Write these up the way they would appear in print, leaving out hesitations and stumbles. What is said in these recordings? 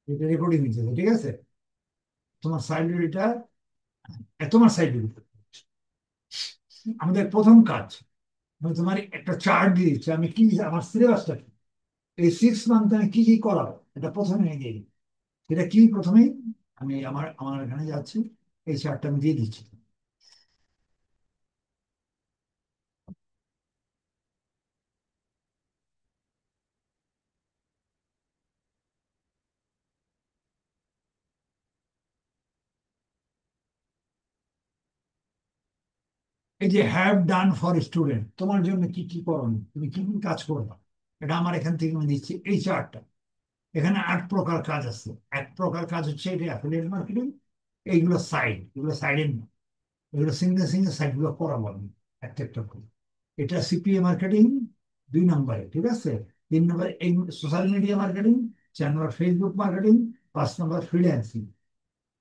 এটা রেকর্ডিং হচ্ছে, ঠিক আছে? তোমার সাইড এটা, তোমার সাইড, আমাদের প্রথম কাজ, আমি তোমার একটা চার্ট দিয়ে দিচ্ছি, আমি কি আমার সিলেবাসটা কি, এই 6 মান্থ আমি কি কি করাবো, এটা প্রথমে আমি দিয়ে দিই। এটা কি প্রথমেই আমি আমার আমার এখানে যাচ্ছি, এই চার্টটা আমি দিয়ে দিচ্ছি। এই যে হ্যাভ ডান ফর স্টুডেন্ট, তোমার জন্য কি কি করণীয়, তুমি কি কি কাজ করবে, এটা আমার এখান থেকে আমি দিচ্ছি এই চার্টটা। এখানে 8 প্রকার কাজ আছে। এক প্রকার কাজ হচ্ছে এটা অ্যাফিলিয়েট মার্কেটিং, এইগুলো সাইড, এগুলো সাইডের না, এগুলো সিঙ্গেল সিঙ্গেল সাইটগুলো করা বলেন একটা একটা করে। এটা সিপিএ মার্কেটিং 2 নম্বরে, ঠিক আছে? 3 নম্বরে এই সোশ্যাল মিডিয়া মার্কেটিং, 4 নম্বর ফেসবুক মার্কেটিং, 5 নম্বর ফ্রিল্যান্সিং।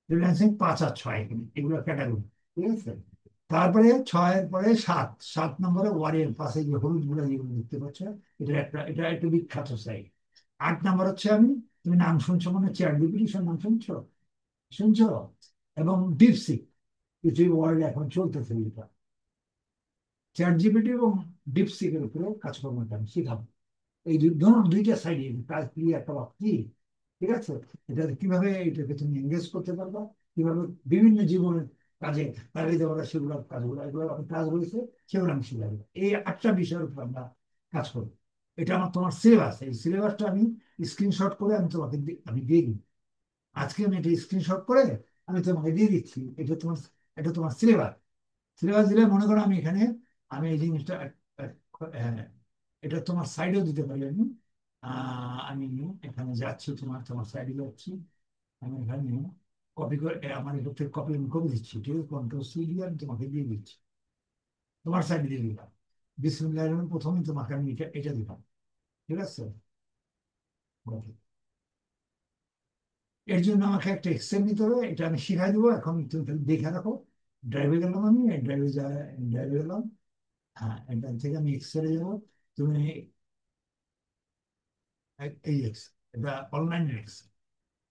ফ্রিল্যান্সিং 5 আর 6 এখানে এগুলো ক্যাটাগরি, ঠিক আছে? তারপরে 6-এর পরে 7 নম্বরে ওয়ারিয়ার পাশে যে হলুদ গুলো যেগুলো দেখতে পাচ্ছ, এটা একটা বিখ্যাত সাইট। 8 নম্বর হচ্ছে আমি, তুমি নাম শুনছো মনে হচ্ছে চ্যাট নাম শুনছো, শুনছো? এবং ডিপসিক, কিছু ওয়ার্ড এখন চলতেছে এটা, চ্যাট জিপিটি এবং ডিপসিকের উপরে কাজকর্মটা আমি শিখাবো। এই দুইটা সাইডে কাজ ক্লিয়ার করা কি, ঠিক আছে? এটা কিভাবে এটাকে তুমি এঙ্গেজ করতে পারবা, কিভাবে বিভিন্ন জীবনের কাজে লাগিয়ে দেওয়া সেগুলো কাজগুলো, এগুলো আমি কাজ রয়েছে, সেগুলো আমি শিখাবো। এই 8টা বিষয়ের উপর আমরা কাজ করবো। এটা আমার তোমার সিলেবাস, এই সিলেবাসটা আমি স্ক্রিনশট করে আমি তোমাকে আমি দিয়ে দিই। আজকে আমি এটা স্ক্রিনশট করে আমি তোমাকে দিয়ে দিচ্ছি, এটা তোমার সিলেবাস। সিলেবাস দিলে মনে করো আমি এখানে, আমি এই জিনিসটা হ্যাঁ, এটা তোমার সাইডেও দিতে পারি আমি। আমি এখানে যাচ্ছি, তোমার সাইডে যাচ্ছি, আমি এখানে কপি করে আমার এখান থেকে কপি আমি করে দিচ্ছি, ঠিক আছে? কন্ট্রোল-সি দিয়ে আমি তোমাকে দিয়ে দিচ্ছি, তোমার সাইডে দিয়ে দিলাম। বিসমিল্লাহির রহমানির রহিম, প্রথমে তোমাকে আমি এটা এটা দিলাম, ঠিক আছে? Okay. এর জন্য আমাকে একটা এক্সেল নিতে হবে, এটা আমি শিখাই দেবো, এখন তুমি খালি দেখে রাখো। ড্রাইভে গেলাম, আমি ড্রাইভে গেলাম। হ্যাঁ, এখান থেকে আমি এক্সেলে যাবো। তুমি এই এক্সেল, এটা অনলাইন এক্সেল।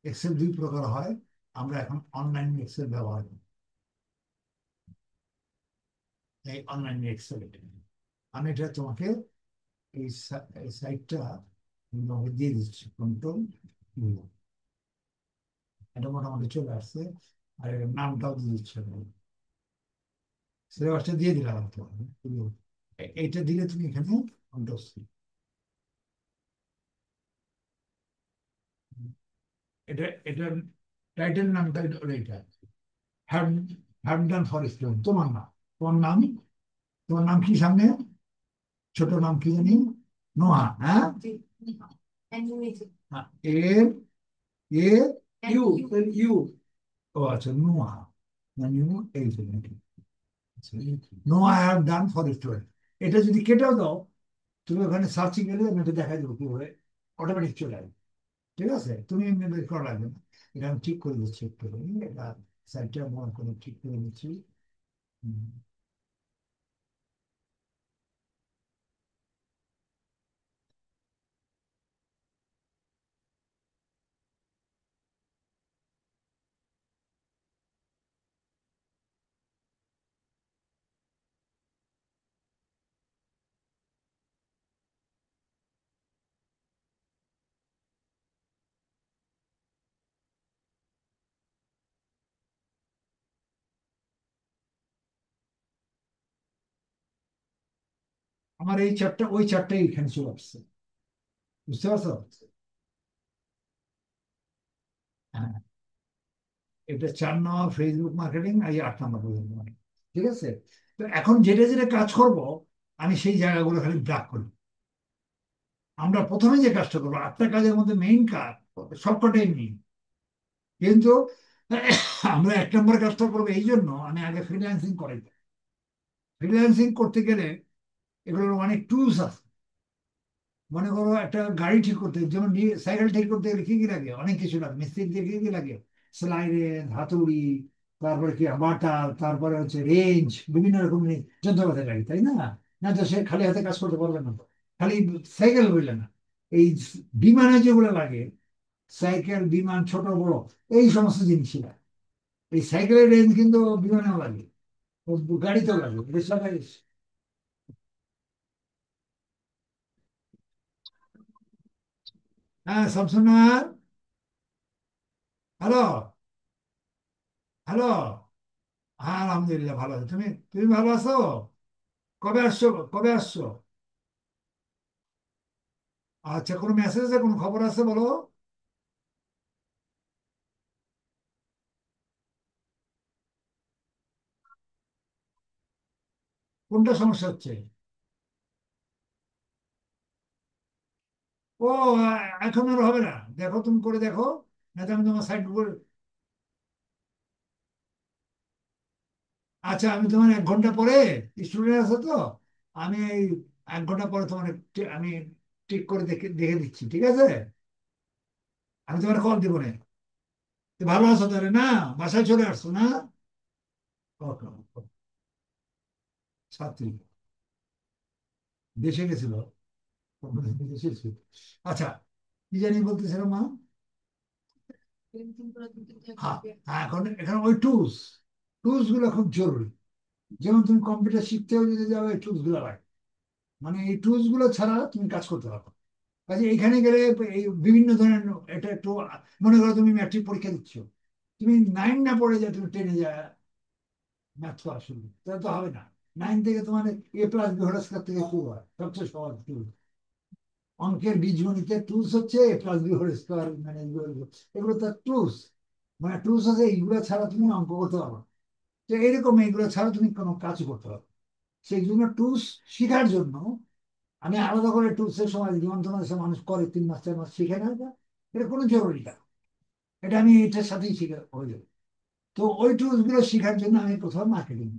এক্সেল 2 প্রকার হয়, আমরা এখন অনলাইন এক্সেল ব্যবহার করি। এই অনলাইন এক্সেল এটা আমি এটা তোমাকে এই সাইটটা তোমাকে দিয়ে দিচ্ছি, কন্ট্রোল। এটা মোটামুটি চলে আসছে। আর এর নামটাও দিয়ে দিচ্ছি আমি। সিলেবাসটা দিয়ে দিলাম আমি তোমাকে। এইটা দিলে তুমি এখানে কন্ট্রোল সি, এটা এটার টাইটেল নামটা হলো এটা, have have done for student. তোমার নাম, তোমার নাম, তোমার নাম কি সামনে, ছোট নাম কি জানি, নোহা, হ্যাঁ? এ এ ইউ, ইউ, ও আচ্ছা, নোহা, মানে এই যে নাকি, no I have done for student. এটা যদি কেটেও দাও, তুমি ওখানে সার্চিং গেলে আমি এটা দেখাই দেবো কিভাবে, অটোমেটিক চলে আসবে, ঠিক আছে? তুমি এমনি বের করা লাগবে না। এটা আমি ঠিক করে দিচ্ছি একটু, এটা সাইডটা মনে করে ঠিক করে দিচ্ছি। হুম। আমার এই চারটা ওই চারটাই এখানে চলে আসছে, বুঝতে পারছো? হ্যাঁ, এটা 4 নম্বর ফেসবুক মার্কেটিং, আর এই 8 নম্বর পর্যন্ত marketing, ঠিক আছে? তো এখন যেটা যেটা কাজ করব, আমি সেই জায়গাগুলো খালি ব্রাক করি। আমরা প্রথমে যে কাজটা করবো, 8টা কাজের মধ্যে মেইন কাজ, সবকটাই মেইন, কিন্তু আমরা 1 নম্বর কাজটা করবো, এই জন্য আমি আগে ফ্রিল্যান্সিং করাই। ফ্রিল্যান্সিং করতে গেলে এগুলোর অনেক টুলস আছে। মনে করো একটা গাড়ি ঠিক করতে, যেমন সাইকেল ঠিক করতে গেলে কি কি লাগে, অনেক কিছু লাগে, মিস্ত্রি দিয়ে কি কি লাগে, স্লাইডের হাতুড়ি, তারপরে কি বাটার, তারপরে হচ্ছে রেঞ্জ, বিভিন্ন রকম যন্ত্রপাতি লাগে, তাই না? না তো সে খালি হাতে কাজ করতে পারবে না তো। খালি সাইকেল বললে না, এই বিমানে যেগুলো লাগে, সাইকেল, বিমান, ছোট বড় এই সমস্ত জিনিসই লাগে। এই সাইকেলের রেঞ্জ কিন্তু বিমানেও লাগে, ও গাড়িতেও লাগে, এটা সবাই। হ্যাঁ, সবসময়। হ্যালো। হ্যালো। হ্যাঁ, আলহামদুলিল্লাহ ভালো আছো। তুমি তুমি ভালো আছো? কবে আসছো? কবে আসছো? আচ্ছা, কোনো মেসেজ আছে, কোনো খবর আছে, বলো। কোনটা সমস্যা হচ্ছে? ও, এখন আর হবে না। দেখো, তুমি করে দেখো, না তো আমি তোমার সাইড করে। আচ্ছা, আমি তোমার 1 ঘন্টা পরে, স্টুডেন্ট আছে তো, আমি এই 1 ঘন্টা পরে তোমার আমি ঠিক করে দেখে দেখে দিচ্ছি, ঠিক আছে? আমি তোমার কল দিব না। তো ভালো আছো তাহলে না? বাসায় চলে আসছো না? ওকে। ছাত্রী দেশে গেছিল। দেশে ছিল। আচ্ছা, কি জানি বলতেছিলাম মা? হ্যাঁ। হ্যাঁ, এখন এখন ওই টুলস, টুলস গুলো খুব জরুরি। যেমন তুমি কম্পিউটার শিখতেও যদি যাও, এই টুলস গুলো লাগে। মানে এই টুলস গুলো ছাড়া তুমি কাজ করতে পারবে না। কাজে এখানে গেলে এই বিভিন্ন ধরনের, এটা একটু, মনে করো তুমি ম্যাট্রিক পরীক্ষা দিচ্ছ, তুমি 9 না পড়ে যায়, তুমি 10-এ যায় ম্যাথ করা শুরু, তাহলে তো হবে না। 9 থেকে তোমার A+B হোল স্কয়ার থেকে শুরু হয়, সবচেয়ে সহজ টুল। অঙ্কের বীজগণিতের টুলস হচ্ছে A+B হোল স্কয়ার, মানে এগুলো তার টুলস। মানে টুলস আছে, এইগুলো ছাড়া তুমি অঙ্ক করতে পারবে না। তো এরকম এইগুলো ছাড়া তুমি কোনো কাজ করতে পারবে না। সেই জন্য টুলস শেখার জন্য আমি আলাদা করে টুলসের সময়, যেমন তোমার সে মানুষ করে 3 মাস 4 মাস শিখে না, এটা কোনো জরুরি না। এটা আমি এটার সাথেই শিখে হয়ে যাবে। তো ওই টুলস গুলো শেখার জন্য আমি প্রথম মার্কেটিং,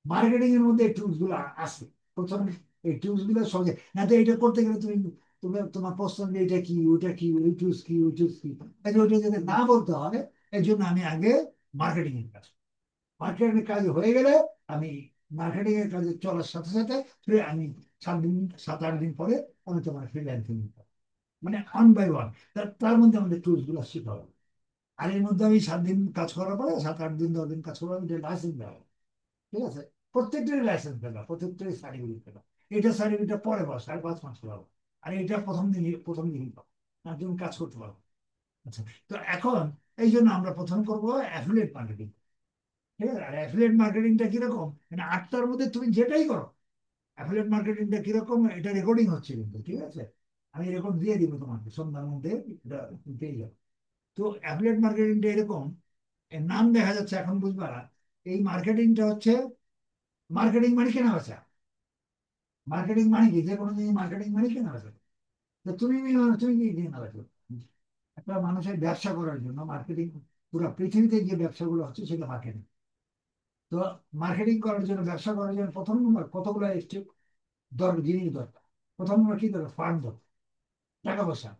মার্কেটিং এর মধ্যে এই টুলস গুলো আছে। প্রথমে এই টুলস গুলো সহজে, না তো এটা করতে গেলে তুমি, তোমার প্রশ্ন যে এটা কি, ওইটা কি, ওই টুলস কি, ওই টুলস কি, তাহলে ওইটা যদি না বলতে হয়, এর জন্য আমি আগে মার্কেটিং এর কাজ, মার্কেটিং এর কাজ হয়ে গেলে আমি মার্কেটিং এর কাজে চলার সাথে সাথে ফিরে আমি 7 দিন 7-8 দিন পরে আমি তোমার ফ্রিল্যান্সিং, মানে 1 বাই 1। তার মধ্যে আমাদের টুলস গুলো শিখা হবে। আর এর মধ্যে আমি 7 দিন কাজ করার পরে, 7-8 দিন 10 দিন কাজ করার পরে লাইসেন্স দেওয়া হবে। ঠিক আছে? প্রত্যেকটারই লাইসেন্স পেলাম, প্রত্যেকটারই সার্টিফিকেট পেলাম। এটা সার্টিফিকেট পরে পাবো, 4-5 মাস পাবো। আর এটা প্রথম দিনই পাবো। আর তুমি কাজ করতে পারবো। আচ্ছা, তো এখন এই জন্য আমরা প্রথম করবো অ্যাফিলিয়েট মার্কেটিং। ঠিক আছে? আর অ্যাফিলিয়েট মার্কেটিংটা কিরকম, মানে 8টার মধ্যে তুমি যেটাই করো, অ্যাফিলিয়েট মার্কেটিংটা কিরকম, এটা রেকর্ডিং হচ্ছে কিন্তু, ঠিক আছে? আমি রেকর্ড দিয়ে দিব তোমাকে সন্ধ্যার মধ্যে, এটা তুমি পেয়ে যাবে। তো অ্যাফিলিয়েট মার্কেটিংটা এরকম, এর নাম দেখা যাচ্ছে এখন, বুঝবা না। এই মার্কেটিংটা হচ্ছে, মার্কেটিং মানে কেনা বেচা। মার্কেটিং মানে কি, যে কোনো জিনিস মার্কেটিং মানে কেনা বেচা। তো তুমি কি কেনা বেচা? একটা মানুষের ব্যবসা করার জন্য মার্কেটিং, পুরো পৃথিবীতে যে ব্যবসাগুলো হচ্ছে সেটা মার্কেটিং। তো মার্কেটিং করার জন্য, ব্যবসা করার জন্য প্রথম নম্বর কতগুলো স্টেপ জিনিস দরকার। প্রথম নম্বর কি দরকার? ফান্ড দরকার, টাকা পয়সা।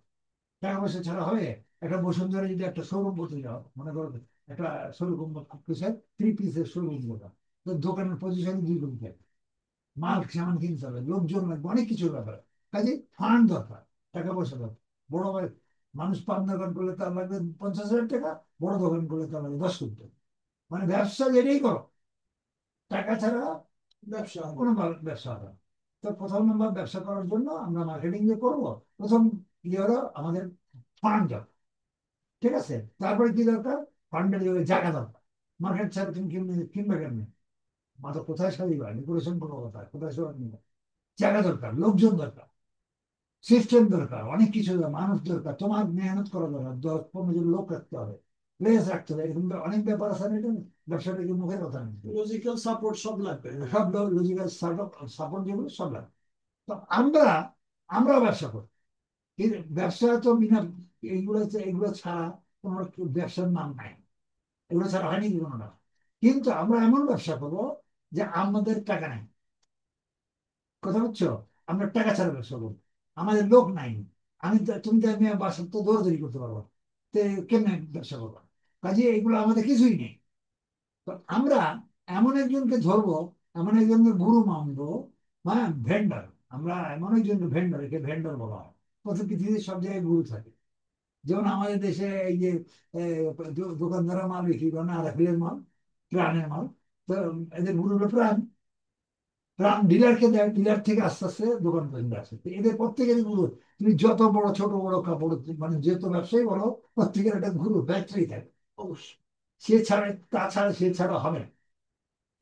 টাকা পয়সা ছাড়া হবে? একটা বসুন্ধরা যদি একটা শোরুম করতে যাও, মনে করো একটা শোরুম, পিসের 3 পিসের শোরুম করা, তো দোকানের পজিশন 2 কোটি টাকা, মাল সামান কিনতে হবে, লোকজন লাগবে, অনেক কিছুর ব্যাপার। কাজে ফান্ড দরকার, টাকা পয়সা দরকার। বড় মানুষ পান দোকান করলে তার লাগবে 50,000 টাকা, বড় দোকান করলে তার লাগবে 10 কোটি টাকা। মানে ব্যবসা যেটাই করো, টাকা ছাড়া ব্যবসা কোনো ব্যবসা হবে না। তো প্রথম নম্বর, ব্যবসা করার জন্য আমরা মার্কেটিং যে করবো, প্রথম ইয়ে হলো আমাদের ফান্ড দরকার। ঠিক আছে? তারপরে কি দরকার? ফান্ডের জায়গা দরকার। মার্কেট ছাড়া তুমি কিনবে কেমনি? মাত্র কোথায় সারিবা, ডেকোরেশন করবো কোথায়, কোথায় সব নিবে? জায়গা দরকার, লোকজন দরকার, সিস্টেম দরকার, অনেক কিছু দরকার, মানুষ দরকার, তোমার মেহনত করা দরকার, 10-15 জন লোক রাখতে হবে, প্লেস রাখতে হবে, এরকম অনেক ব্যাপার আছে না এটা। ব্যবসাটা কি মুখের কথা নেই, লজিক্যাল সাপোর্ট সব লাগবে, সব লজিক্যাল সাপোর্ট যেগুলো সব লাগবে। তো আমরা ব্যবসা করি, এই ব্যবসা তো বিনা, এইগুলো ছাড়া কোনো ব্যবসার নাম নাই। এগুলো ছাড়া হয়নি কি কোনো না। কিন্তু আমরা এমন ব্যবসা করবো যে আমাদের টাকা নাই, কথা বুঝছো? আমরা টাকা ছাড়া ব্যবসা করবো, আমাদের লোক নাই। তুমি তো আমি বাসার তো দৌড়াদৌড়ি করতে পারবো না। তো কেমনে ব্যবসা করবো? কাজে এগুলো আমাদের কিছুই নেই। তো আমরা এমন একজনকে ধরবো, এমন একজনকে গুরু মানবো, হ্যাঁ, ভেন্ডার। আমরা এমন একজনকে ভেন্ডার, একে ভেন্ডার বলা হয়। প্রতি পৃথিবীর সব জায়গায় গুরু থাকে। যেমন আমাদের দেশে এই যে দোকানদাররা মাল বিক্রি করে না, আরাফিলের মাল, প্রাণের মাল, তো এদের গুরু হলো প্রাণ। প্রাণ ডিলারকে দেয়, ডিলার থেকে আস্তে আস্তে দোকান পর্যন্ত আসে। তো এদের প্রত্যেকেরই গুরু। তুমি যত বড় ছোট বড় কাপড় মানে যত ব্যবসায়ী বলো, প্রত্যেকের একটা গুরু ব্যাটারি থাকে অবশ্যই। সে ছাড়া, তাছাড়া সে ছাড়া হবে না।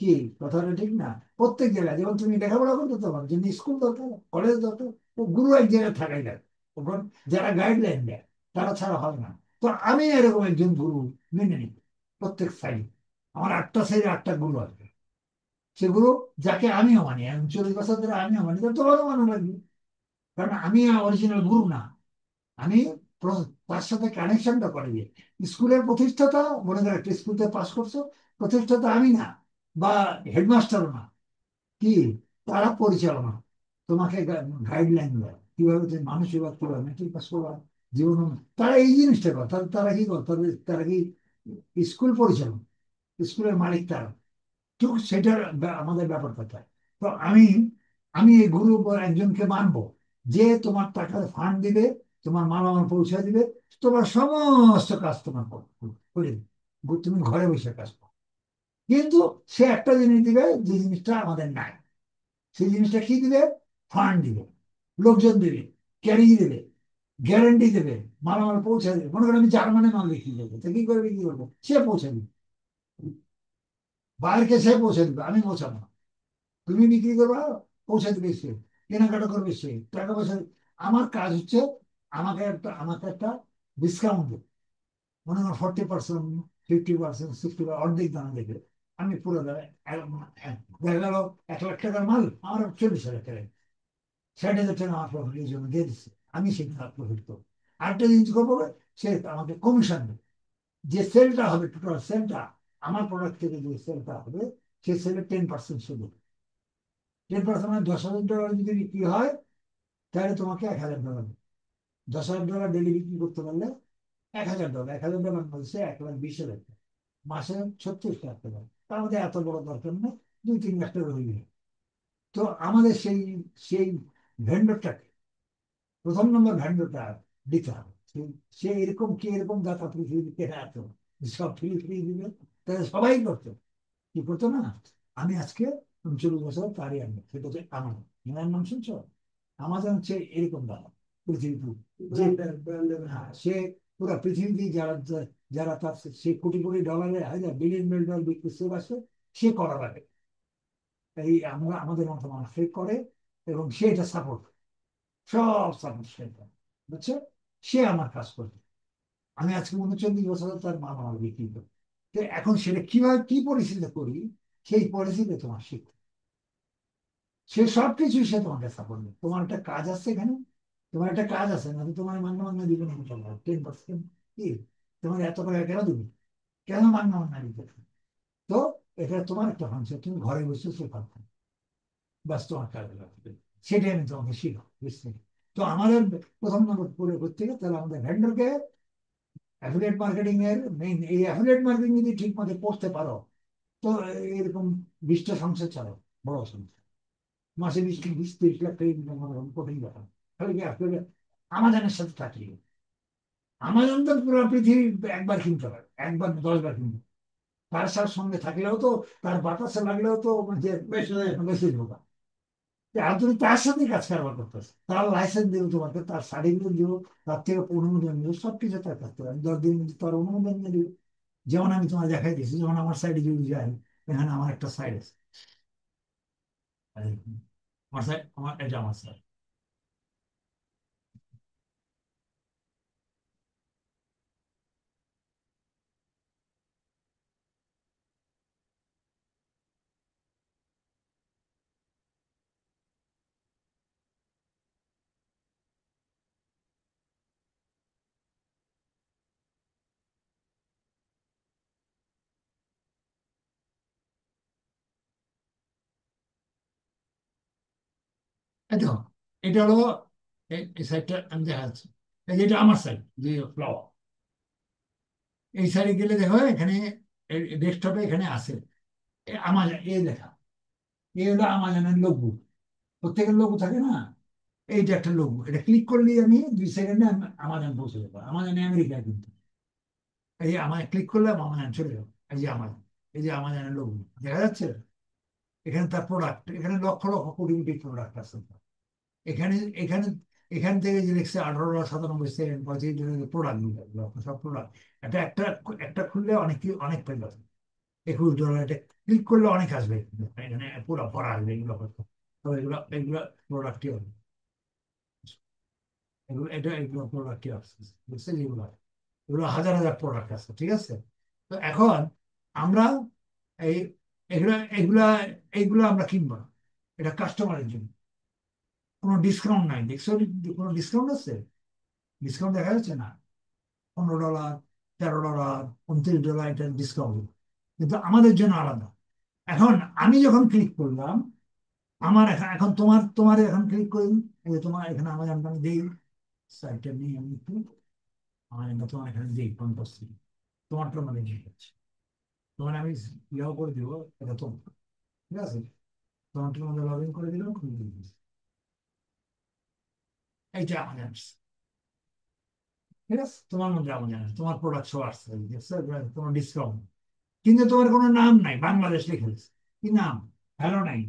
কি কথাটা ঠিক না? প্রত্যেক জায়গায় যেমন তুমি লেখাপড়া করতে তোমার জন্য স্কুল দরকার, কলেজ দরকার, ও গুরু এক জায়গায় থাকাই লাগে। ওখান যারা গাইডলাইন দেয় তারা ছাড়া হবে না। তো আমি এরকম একজন গুরু মেনে নিই। প্রত্যেক সাইড আমার 8টা সাইডে 8টা গুরু আছে। সেগুলো যাকে আমিও মানি, আমি 40 বছর ধরে আমিও মানি, তো তোমারও মানা লাগবে। কারণ আমি অরিজিনাল গুরু না। আমি তার সাথে কানেকশনটা করে দিই। স্কুলের প্রতিষ্ঠাতা, মনে করো একটা স্কুলতে পাস করছো, প্রতিষ্ঠাতা আমি না, বা হেডমাস্টারও না। কি, তারা পরিচালনা, তোমাকে গাইডলাইন দেয় কিভাবে তুমি মানুষ এবার কিভাবে মেট্রিক পাস করবা, জীবন। তারা এই জিনিসটা করে, তারা তারা কি করে, তারা কি স্কুল পরিচালনা, স্কুলের মালিক তারা। তো সেটার আমাদের ব্যাপার কথা। তো আমি আমি এই গুরু বা একজনকে মানবো, যে তোমার টাকা ফান্ড দিবে, তোমার মালামাল পৌঁছে দিবে, তোমার সমস্ত কাজ তোমার করে দিবে। তুমি ঘরে বসে কাজ করো। কিন্তু সে একটা জিনিস দিবে, যে জিনিসটা আমাদের নাই। সেই জিনিসটা কি দিবে? ফান্ড দিবে, লোকজন দিবে, ক্যারি দিবে, গ্যারান্টি দেবে, মালামাল পৌঁছে দেবে। মনে করেন আমি জার্মানে মাল বিক্রি করবো, তো কি করে বিক্রি করবো? সে পৌঁছে দিবে, বাইরেকে সে পৌঁছে দিবে, আমি পৌঁছাবো না। তুমি বিক্রি করবা, পৌঁছে দিবে সে, কেনাকাটা করবে সে, টাকা পয়সা। আমার কাজ হচ্ছে আমাকে একটা ডিসকাউন্ট দেবে। মনে হয় 40%, 50%, 60%, অর্ধেক দাম দেবে। আমি পুরো দেখা গেল 1 লাখ টাকার মাল আমার 40,000 টাকা, 60,000 টাকা আমার প্রফিটের জন্য দিয়ে দিচ্ছে। আমি সেটা প্রফিট করবো। আরেকটা জিনিস করবো, সে আমাকে কমিশন দেবে। যে সেলটা হবে, টোটাল সেলটা, আমার প্রোডাক্ট থেকে যে সেলটা হবে, সে সেলের 10% সে দেবে। 10% মানে 10,000 ডলার যদি বিক্রি হয়, তাহলে তোমাকে 1,000 ডলার। 10,000 ডলার ডেলি বিক্রি করতে পারলে 1,000 ডলার, 1,000 ডলার বলছে 1,20,000 টাকা। মাসে 36 লাখ টাকা। তার মধ্যে এত বড় দরকার নেই, 2-3 লাখ টাকা হয়ে যায়। তো আমাদের সেই সেই ভেন্ডরটাকে, প্রথম নম্বর ভেন্ডরটা দিতে হবে। সে এরকম, কে এরকম দাতা পৃথিবীতে এত সব ফ্রি ফ্রি দিবে? তাহলে সবাই করতো। কি করতো না? আমি আজকে 39 বছর তারই আমি, সেটা হচ্ছে আমার এনার নাম শুনছো? আমাজন হচ্ছে এরকম দাদা পৃথিবী, যে হ্যাঁ, সে পুরো পৃথিবী যারা যারা তার সে কোটি কোটি ডলারের, হাজার বিলিয়ন বিলিয়ন ডলার বিক্রি আসে, সে করা লাগে। এই আমরা আমাদের মতো মানুষ সে করে, এবং সে এটা সাপোর্ট, সব সাপোর্ট সে করে। বুঝছো? সে আমার কাজ করবে। আমি আজকে 39 বছর তার মা আমার বিক্রি করি। তো এখন সেটা কিভাবে কি পরিস্থিতি করি, সেই পরিস্থিতি তোমার শিখতে, সে সবকিছু সে তোমাকে সাপোর্ট দেবে। তোমার একটা কাজ আছে এখানে, তোমার একটা কাজ আছে না, তো তোমার মান্য মান্য দিবে না, 10%। কি, তোমার এত টাকা কেন দিবে? কেন মান্য মান্য দিতে? তো এটা তোমার একটা ফাংশন, তুমি ঘরে বসে সে পারবে, ব্যাস তোমার কাজে লাগবে। সেটাই আমি তোমাকে শিখো, বুঝতে? তো আমাদের প্রথম নম্বর পুরো করতে গেলে, তাহলে আমাদের ভেন্ডরকে, অ্যাফিলিয়েট মার্কেটিং এর মেইন, এই অ্যাফিলিয়েট মার্কেটিং যদি ঠিক মতো করতে পারো, তো এরকম 20টা সংসার চালাও, বড় সংসার। মাসে 20-30 লাখ টাকা ইনকাম করা কঠিন ব্যাপার। তাহলে কি আসলে আমাজনের সাথে থাকি? আমাজন তো পুরো পৃথিবী একবার কিনতে পারে, একবার 10 বার কিনতে পারে। তার সাথে সঙ্গে থাকলেও তো, তার বাতাসে লাগলেও তো যে বেশি ঢোকা। আর তুমি তার সাথে কাজ কারবার করতেছে, তার লাইসেন্স দিব তোমাকে, তার সার্টিফিকেট দিব, তার থেকে অনুমোদন দিব, সবকিছু তার কাছ থেকে। আমি 10 দিন তার অনুমোদন নিয়ে দিব। যেমন আমি তোমার দেখাই দিয়েছি, যেমন আমার সাইডে যদি যাই, এখানে আমার একটা সাইড আছে। আমার সাইড, এটা আমার সাইড। এই দেখো, এটা হলো এই সাইডটা আমি দেখাচ্ছি। এই যেটা আমার সাইড, যে ফ্লাওয়ার, এই সাইডে গেলে দেখো এখানে ডেস্কটপে এখানে আছে আমাজন, এই লেখা। এই হলো আমাজনের লোগো। প্রত্যেকের লোগো থাকে না? এইটা একটা লোগো, এটা ক্লিক করলেই আমি 2 সেকেন্ডে আমাজন পৌঁছে যাবো। আমাজন আমেরিকা কিন্তু, এই যে আমার ক্লিক করলাম আমাজন চলে যাবো। এই যে আমাজন, এই যে আমাজনের লোগো দেখা যাচ্ছে। এখানে তার প্রোডাক্ট, এখানে লক্ষ লক্ষ কোটি কোটি প্রোডাক্ট আছে। এখানে এখানে এখান থেকে যে লিখছে 1897 সেকেন্ড 35 প্রোডাক্ট, সব প্রোডাক্ট। এটা একটা একটা খুললে অনেক অনেক পেয়ে যাবে। $21, এটা ক্লিক করলে অনেক আসবে, এখানে পুরো ভরা আসবে এগুলো হয়তো। তো এগুলো এগুলো প্রোডাক্টই হবে, এগুলো এটা এগুলো প্রোডাক্টই আসছে, বুঝছেন? এগুলো এগুলো হাজার হাজার প্রোডাক্ট আছে, ঠিক আছে? তো এখন আমরা এই এগুলা এগুলা এইগুলো আমরা কিনবো না, এটা কাস্টমারের জন্য। কোনো ডিসকাউন্ট নাই, দেখছো? কোনো ডিসকাউন্ট আছে? ডিসকাউন্ট দেখা যাচ্ছে না। $15, $13, $29, এটা ডিসকাউন্ট, কিন্তু আমাদের জন্য আলাদা। এখন আমি যখন ক্লিক করলাম, আমার এখন এখন তোমার তোমার এখন ক্লিক করি, এই যে তোমার এখানে আমার আমি দিই, সাইটটা নিয়ে আমি একটু আমার তোমার এখানে দিই কোন করছি, তোমারটা মানে ঠিক আছে। তোমার আমি ইয়েও করে দিব, এটা তো ঠিক আছে। তোমারটার মধ্যে লগ ইন করে দিলাম, খুলে দিলাম। এইটা আমাদের ঠিক আছে, তোমার মধ্যে আমাদের তোমার প্রোডাক্ট শো আসছে, দেখছো? তোমার ডিসকাউন্ট, কিন্তু তোমার কোনো নাম নাই, বাংলাদেশ লিখে দিচ্ছে। কি নাম? হ্যালো নাই,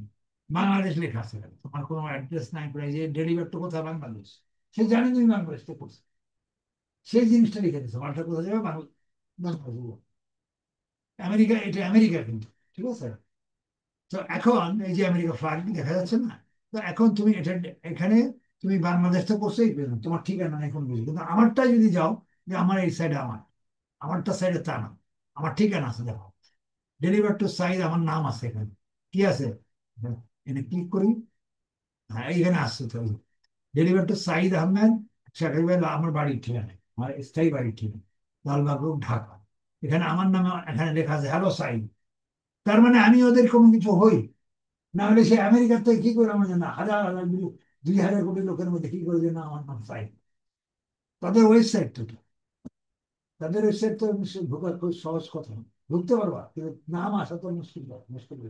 বাংলাদেশ লেখা আছে। তোমার কোনো অ্যাড্রেস নাই, প্রায় যে ডেলিভার তো কোথায়, বাংলাদেশ। সে জানে তুমি বাংলাদেশ থেকে করছো, সেই জিনিসটা লিখে দিচ্ছে। মালটা কোথায় যাবে? বাংলাদেশ, আমেরিকা, এটা আমেরিকা কিন্তু, ঠিক আছে? তো এখন এই যে আমেরিকা ফ্ল্যাগ দেখা যাচ্ছে না? তো এখন তুমি এটা এখানে তুমি বাংলাদেশ থেকে করছোই পেলো, তোমার ঠিকানা নাই কোনো কিছু। কিন্তু আমারটা যদি যাও, যে আমার এই সাইডে আমারটা সাইডে তা না, আমার ঠিকানা আছে, দেখো ডেলিভার টু সাইজ, আমার নাম আছে এখানে। কি আছে? হ্যাঁ, এখানে ক্লিক করি। হ্যাঁ, এইখানে আসছে তো, ডেলিভার টু সাইদ আহমেদ, সাকিবের আমার বাড়ির ঠিকানা, আমার স্থায়ী বাড়ির ঠিকানা লালবাগ রোড, ঢাকা। এখানে আমার নামে এখানে লেখা আছে হ্যালো সাইদ। তার মানে আমি ওদের কোনো কিছু হই, না হলে সে আমেরিকার থেকে কি করে আমার জানা, হাজার হাজার 2,000 কোটি লোকের মধ্যে কি করে না আমার নাম সাইদ। তাদের ওয়েবসাইট তো, তাদের ওয়েবসাইট তো ঢোকার খুব সহজ কথা, ঢুকতে পারবা, কিন্তু নাম আসা তো মুশকিল, মুশকিল।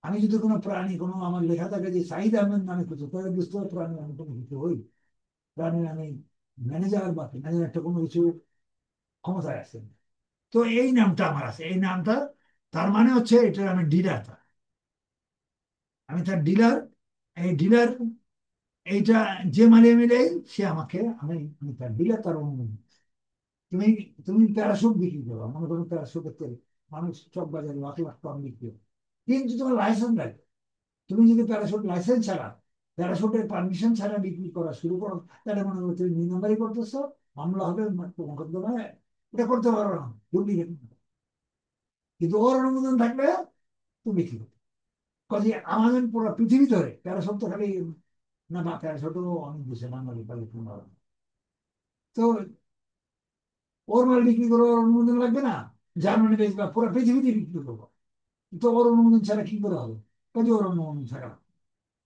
আমি যদি কোনো প্রাণী, কোনো আমার লেখা থাকে যে সাইদ আহমেদ নামে কিছু, তাহলে বুঝতে হবে প্রাণী আমি কোনো কিছু হই, প্রাণী আমি ম্যানেজার বা ম্যানেজার একটা কোনো কিছু ক্ষমতায় আছে। তো এই নামটা আমার আছে, এই নামটা, তার মানে হচ্ছে এটা আমি ডিলার, আমি তার ডিলার। এই ডিলার, এইটা যে মানে মিলে সে আমাকে, আমি তার ডিলার, তার অনুমতি। তুমি তুমি প্যারাশুট বিক্রি করো, মনে করো প্যারাশুটের তেল, মানুষ চক বাজারে লাখ লাখ টন বিক্রি করে, কিন্তু তোমার লাইসেন্স লাগবে। তুমি যদি প্যারাশুট লাইসেন্স ছাড়া, প্যারাশুটের পারমিশন ছাড়া বিক্রি করা শুরু করো, তাহলে মনে করো তুমি 2 নম্বরই করতেছো, মামলা হবে, মোকদ্দমায়। এটা করতে পারো না, ডুপ্লিকেট। কিন্তু ওর অনুমোদন থাকলে তুমি বিক্রি করো। কাজে আমাদের পুরো পৃথিবী ধরে প্যারাশুট তো খালি না, বা প্যারাশুটও অনেক দেশে বাঙালি পালে। তো ওর মাল বিক্রি করে ওর অনুমোদন লাগবে না, জার্মানি বেচবা, পুরো পৃথিবীতে বিক্রি করবো, তো ওর অনুমোদন ছাড়া কি করে হবে? কাজে ওর অনুমোদন ছাড়া,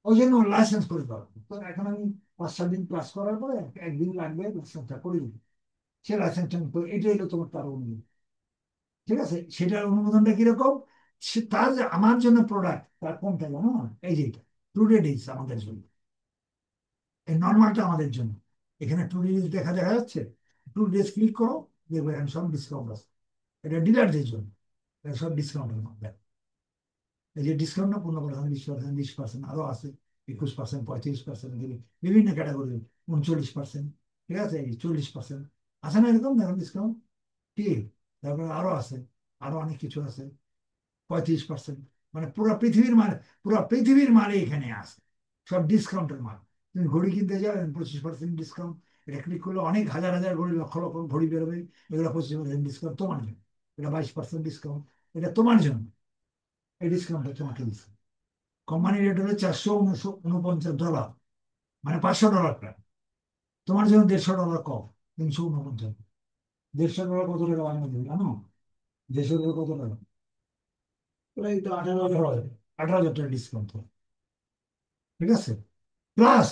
ওই জন্য লাইসেন্স করে দেওয়া হবে। তো এখন আমি 5-7 দিন ক্লাস করার পরে একদিন লাগবে লাইসেন্সটা করে দিবি। সে লাইসেন্সটা এটাই হলো তোমার তার অনুমোদন, ঠিক আছে? সেটার অনুমোদনটা কিরকম? তার যে আমার জন্য প্রোডাক্ট, তার কোনটা জানো? এই যে এটা টুডে ডেজ আমাদের জন্য, এই নর্মালটা আমাদের জন্য। এখানে টুডে ডেজ দেখা দেখা যাচ্ছে, টুডে ডেজ ক্লিক করো, দেখবে এখানে সব ডিসকাউন্ট আছে। এটা ডিলারদের জন্য, এটা সব ডিসকাউন্টের মধ্যে। এই যে ডিসকাউন্টটা 15%, 20%, 20% আরো আছে, 21%, 35%, বিভিন্ন ক্যাটাগরি, 39%, ঠিক আছে, এই 40% আছে না, এরকম দেখুন ডিসকাউন্ট কি। তারপরে আরো আছে, আরো অনেক কিছু আছে, 35%। মানে পুরো পৃথিবীর মাল, পুরো পৃথিবীর মালে এখানে আছে, সব ডিসকাউন্টের মাল। তুমি ঘড়ি কিনতে যাও, 25% ডিসকাউন্ট। এটা ক্লিক করলে অনেক হাজার হাজার ঘড়ি, লক্ষ লক্ষ ঘড়ি বেরোবে, এগুলো 25% ডিসকাউন্ট তোমার জন্য। এটা 22% ডিসকাউন্ট, এটা তোমার জন্য, এই ডিসকাউন্টটা তোমাকে দিচ্ছে। কোম্পানি রেট হলো $449, মানে $500 প্রায়। তোমার জন্য $150 কম, 349। $150 কত টাকা বাংলাদেশ জানো? $150 কত টাকা? প্রায় তো 18,000 হবে, 18,000 টাকা ডিসকাউন্ট, ঠিক আছে? প্লাস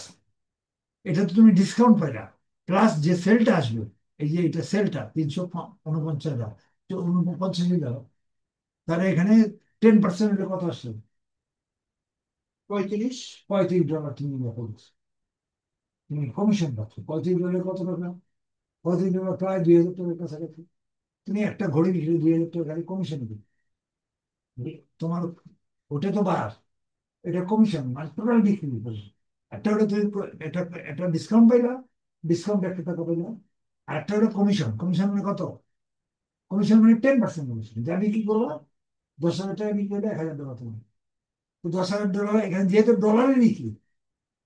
এটা তো তুমি ডিসকাউন্ট পাইলা, প্লাস যে সেলটা আসবে, এই যে এটা সেলটা 349, তো 49 তাহলে এখানে 10% কত আসছে? 35 $35 তুমি করছো, তুমি কমিশন পাচ্ছ $35 কত টাকা? $35 প্রায় $2,000 কাছাকাছি। তুমি একটা ঘড়ি বিক্রি $2,000 খালি কমিশন দিবে তোমার। ওটা তো বার, এটা কমিশন মানে টোটাল বিক্রি করবে। একটা হলো তুমি এটা একটা ডিসকাউন্ট পাইলা, ডিসকাউন্ট একটা টাকা পাইলা। আর একটা হলো কমিশন, কমিশন মানে কত? কমিশন মানে 10% কমিশন। যা বিক্রি করবো, $10,000 বিক্রি করলে $1,000 তোমার। তো $10,000 এখানে যেহেতু ডলারে বিক্রি,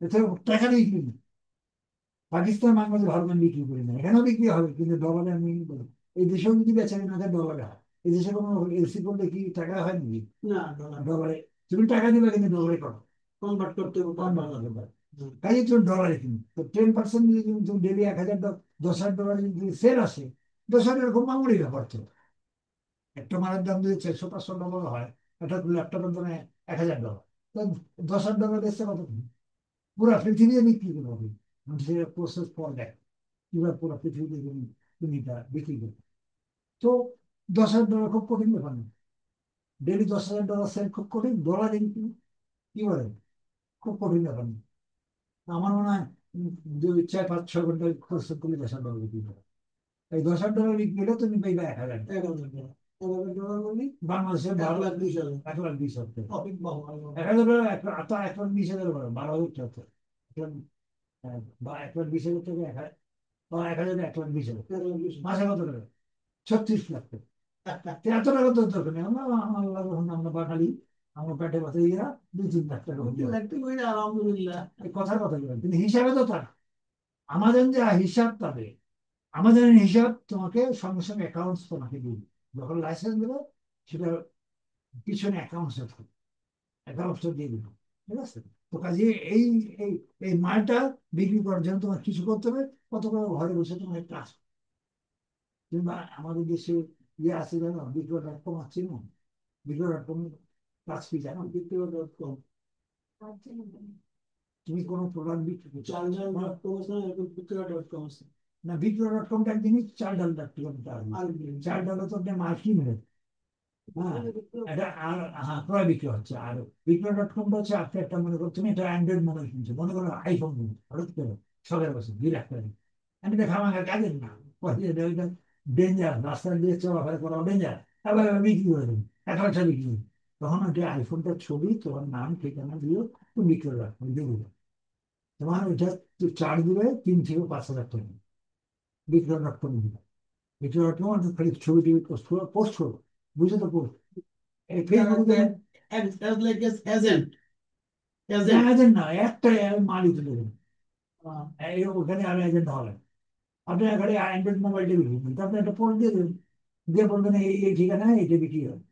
এতে টাকা বিক্রি না। পাকিস্তান, বাংলাদেশ, ভারত আমি বিক্রি করি না, এখানেও বিক্রি হবে কিন্তু ডলারে আমি বলি। এই দেশেও যদি বেচা কেনা হয় ডলারে হয়। এই দেশে কোনো এলসি করলে কি টাকা হয় নাকি? না, ডলারে। তুমি টাকা দিবে কিন্তু ডলারে করো, কনভার্ট করতে হবে, কনভার্ট করতে পারবে। কাজে তুমি ডলারে কিনো, তো 10% যদি তুমি ডেলি $1,000, $10,000 যদি সেল আসে, $10,000 খুব মামুলি ব্যাপার তো। একটা মালের দাম যদি $400-500 হয়, একটা ল্যাপটপের দামে $1,000, তো $10,000 বেচতে কত? পুরো পৃথিবী বিক্রি করতে হবে। মানুষের প্রসেস ফর দেয় কিভাবে পুরো পৃথিবীতে তুমি তুমি এটা বিক্রি করবে। তো $10,000 খুব কঠিন ব্যাপার না। ডেলি $10,000 সেল খুব কঠিন, ডলার ইনকাম কি বলে খুব কঠিন ব্যাপার না। আমার মনে হয় 2, 4, 5, 6 ঘন্টা খরচ করলে $10,000 বিক্রি করে। এই $10,000 বিক্রি হলে তুমি পাইবে 1,000, $1,000 বলি বাংলাদেশের 1,20,000। 1,000 1,20,000 12,000 টাকা। বা 1,20,000 টাকা, বা 1,000, 1,20,000 মাসে কত টাকা? 36 লাখ টাকা। এত টাকা তো দরকার নেই। আল্লাহ রহমান, আমরা বাঙালি, আমরা পেটে ব্যথা ইয়া 2-3 লাখ টাকা হলে 3 লাখ টাকা হইলে আলহামদুলিল্লাহ। এই কথার কথা বলেন, কিন্তু হিসাবে তো তার আমাদের যে হিসাব তাদের, আমাদের হিসাব তোমাকে সঙ্গে সঙ্গে অ্যাকাউন্টস তোমাকে দিবে। যখন লাইসেন্স দেবে, সেটা পিছনে অ্যাকাউন্টস আছে, অ্যাকাউন্টসটা দিয়ে দিবে। ঠিক আছে? তো কাজে এই এই এই মালটা বিক্রি করার জন্য তোমার কিছু করতে হবে, কত করে ঘরে বসে তোমার কাজ। কিংবা আমাদের দেশে ইয়ে আছে জানো, বিক্রয়.কম আছে না? বিক্রয়.কম কাজ কি জানো? বিক্রয়.কম তুমি কোনো প্রোডাক্ট বিক্রি করছো, বিক্রয়.কম আছে না? বিক্রয়.কমটা এক জিনিস, চাল ডাল.কমটা চাল ডাল তো আপনি মাল কিনবে। হ্যাঁ, এটা আর হ্যাঁ ক্রয় বিক্রয় হচ্ছে। আর বিক্রয়.কমটা হচ্ছে আপনি একটা মনে করো, তুমি একটা অ্যান্ড্রয়েড মোবাইল কিনছো, মনে করো আইফোন কিনছো, হঠাৎ করে 17 বছর 2 লাখ টাকা। আমি দেখা আমার কাজের না, ডেঞ্জার, রাস্তা দিয়ে চলাফেরা করা ডেঞ্জার, আবার বিক্রি করে দেবে, 1 লাখ টাকা বিক্রি করবে। তখন ওইটা আইফোনটার ছবি, তোমার নাম ঠিকানা দিয়ে তুমি বিক্রি করে রাখো, দিয়ে দিবে। তোমার ওইটা চার্জ দিবে 3 থেকে 5 হাজার টাকা। বিক্রয়.কম দিবে। বিক্রয়.কম খালি ছবি টিভি পোস্ট করবো, বুঝে তো পোস্ট। এই ফেসবুকে এজেন্ট না, একটা মালই তুলে দেবে। এই ওখানে আর এজেন্ট হবে। আপনি এখানে অ্যান্ড্রয়েড মোবাইলটা বিক্রি করবেন, আপনি একটা ফোন দিয়ে দেবেন, দিয়ে বলবেন এই এই ঠিকানা এটা বিক্রি হবে।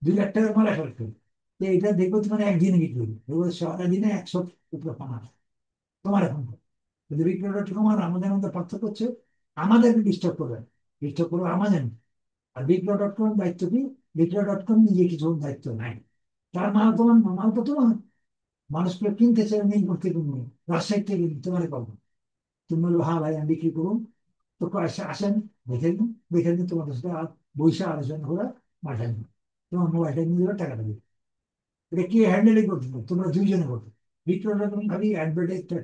2 লাখ টাকার মাল একটা বিক্রি হবে। তো এটা দেখবো তোমার একদিনে বিক্রি হবে, এবার সারাদিনে 100 উপরে পানা তোমার এখন। যদি বিক্রয়.কম আর আমাদের মধ্যে পার্থক্য হচ্ছে, আমাদেরকে ডিস্টার্ব করবে, ডিস্টার্ব করবে আমাদের। আর বিক্রয়.কম দায়িত্ব কি? বিক্রয়.কম নিজে কিছু দায়িত্ব নাই। তার মাল তোমার, মাল তো তোমার। মানুষগুলো কিনতে চায়, নেই করতে কিনবে, রাজশাহী থেকে তোমার পাবো। তুমি বলবো হ্যাঁ ভাই আমি বিক্রি করুন, তো আসেন, দেখে নিন, দেখে নিন তোমাদের সাথে আর বৈশা আলোচনা করে পাঠান। তোমার মোবাইলটা নিয়ে যাবে, টাকাটা দিবে। এটা কি হ্যান্ডেলিং করতে হবে? তোমরা দুইজনে করতে। বিক্রয়.কম খালি অ্যাডভার্টাইজটা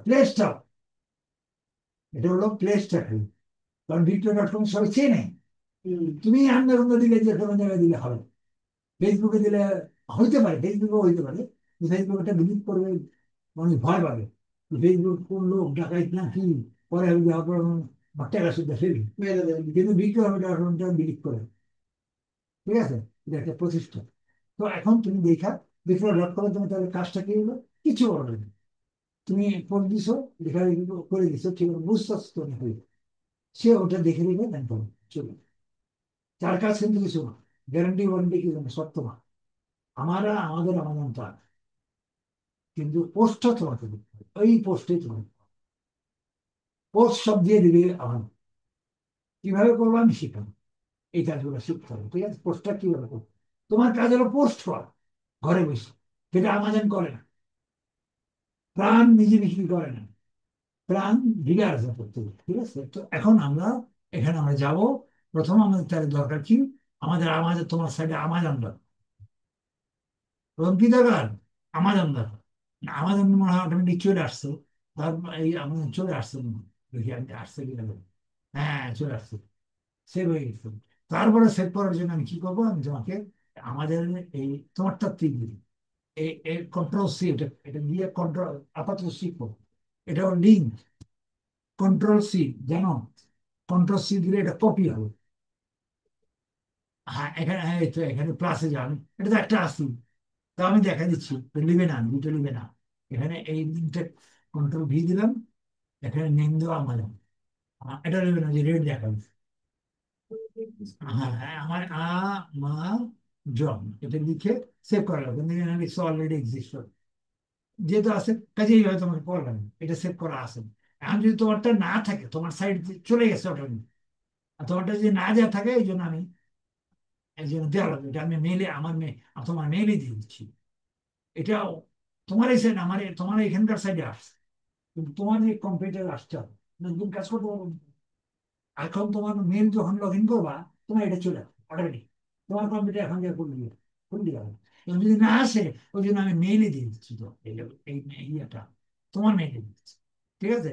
প্লে স্টপ, এটা হলো প্লে স্টপ। কারণ বিক্রয়.কম সবাই চেনে। তুমি আন্দার অন্য দিলে যে কোনো জায়গায় দিলে হবে, ফেসবুকে দিলে হইতে পারে, ফেসবুকে হইতে পারে, ফেসবুক একটা ভিজিট করবে, মানুষ ভয় পাবে ফেসবুক কোন লোক ডাকাইত না কি, পরে আমি যাওয়ার পর আমার টাকা সুদ্ধা ফেলি। কিন্তু বিক্রয়.কমটা বিলিভ করে। ঠিক আছে? এটা একটা প্রতিষ্ঠান। তো এখন তুমি দেখা বিক্রয়.কমে তুমি তাহলে কাজটা কি হলো? কিছু করবে না। তুমি ফোন দিছো, দেখা করে দিছো, ঠিক আছে, বুঝতে তো না, সে ওটা দেখে দেখে দেন করো, চলো। তার কাজ কিন্তু কিছু না, গ্যারান্টি ওয়ারেন্টি কি জানো, সত্য না। আমাদের আমাদের তার, কিন্তু পোস্টটা তোমাকে দিতে হবে, ওই পোস্টে তোমাকে পোস্ট সব দিয়ে দিবে। আমার কিভাবে করবো আমি শিখাবো, এই কাজগুলো শিখতে হবে। ঠিক আছে? পোস্টটা কিভাবে করবো, তোমার কাজ হলো পোস্ট করা ঘরে বসে, যেটা আমাজন করে না। প্রাণ নিজে বিক্রি করে না, প্রাণ ডিলার্স করতে হবে। ঠিক আছে? তো এখন আমরা এখানে আমরা যাব। প্রথম আমাদের তার দরকার কি? আমাদের আমাদের তোমার সাইডে আমাজন দরকার। প্রথম কি দরকার? আমাজন দরকার। আমাজন মনে হয় অটোমেটিক চলে আসছে। তার এই আমি চলে আসছে মনে হয়। দেখি আমি আসছে কিনা দেখি। হ্যাঁ চলে আসছে, সেভ হয়ে গেছে। তারপরে সেভ করার জন্য আমি কি করবো, আমি তোমাকে আমাদের এই তোমারটা তীর দিই, এই কন্ট্রোল সি, এটা এটা দিয়ে কন্ট্রোল আপাতত শিখবো। এটা লিঙ্ক, কন্ট্রোল সি, জানো কন্ট্রোল সি দিলে এটা কপি হবে। হ্যাঁ এখানে, হ্যাঁ এই তো এখানে প্লাসে যান, এটা তো একটা আসি। তো আমি দেখা দিচ্ছি, লিখবে না, দুটো লিখবে না। এখানে এই লিঙ্কটা কন্ট্রোল ভি দিলাম, এখানে নেম দেওয়া আমাদের, এটা লিখবে না যে রেড দেখাবে। হ্যাঁ হ্যাঁ, আমার মা জন, এটা লিখে সেভ করা লাগবে, কিন্তু ইটস অলরেডি এক্সিস্ট, যেহেতু আছে কাজেই হয়তো তোমাকে করলাম, এটা সেভ করা আছে। এখন যদি তোমারটা না থাকে, তোমার সাইড চলে গেছে অটোমেটিক, আর তোমারটা যদি না যা থাকে, এই জন্য আমি এই জন্য দেওয়া লাগবে, এটা আমি মেলে আমার তোমার মেলে দিয়ে দিচ্ছি। এটাও তোমার এই সাইড, আমার তোমার এখানকার সাইডে আসছে, কিন্তু তোমার এই কম্পিউটার আসতে হবে, নতুন কাজ করতে পারবো। এখন তোমার মেল যখন লগ ইন করবা, তোমার এটা চলে আসবে অটোমেটিক, তোমার কম্পিউটার এখন যা করলি করলি হবে। এবং যদি না আসে, ওই জন্য আমি মেইলে দিয়ে দিচ্ছি, তো এই এই ইয়েটা তোমার মেইলে দিচ্ছি, ঠিক আছে।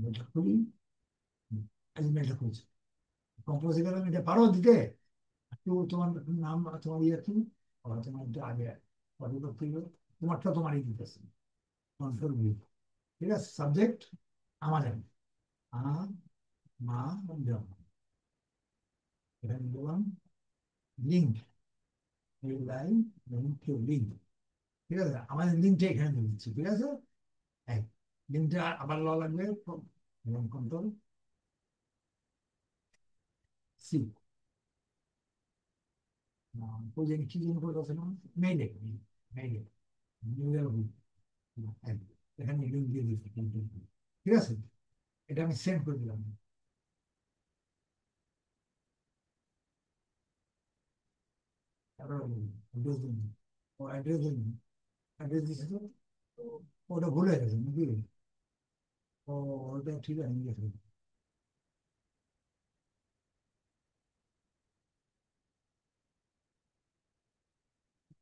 মেলটা খুলি, এই মেলটা খুলছি, কম্পোজ গেলাম, এটা পারো দিতে একটু, তোমার নাম, তোমার ইয়ে কি, তোমার একটু আগে অডিও করতে হবে। তোমারটা তোমারই দিতেছে, কন্ট্রোল ভি, ঠিক আছে। সাবজেক্ট আমাদের আ মা জন, এখানে দিলাম লিঙ্ক, এই লাইন লিঙ্ক, ঠিক আছে, আমাদের লিঙ্কটা এখানে দিয়ে দিচ্ছি, ঠিক আছে। এই লিঙ্কটা আবার লওয়া লাগবে, এবং কন্ট্রোল সি, ওই যে কি জিনিস করতে না, মেইলে মেইলে মেইলে এখানে লিঙ্ক দিয়ে দিচ্ছি, ঠিক আছে। এটা আমি সেন্ড করে দিলাম। তারপর অ্যাড্রেস দিন, ও অ্যাড্রেস দিন, অ্যাড্রেস দিচ্ছে তো, ওটা ভুলে গেছে নাকি, ও ওটা ঠিক আছে নিয়ে গেছে।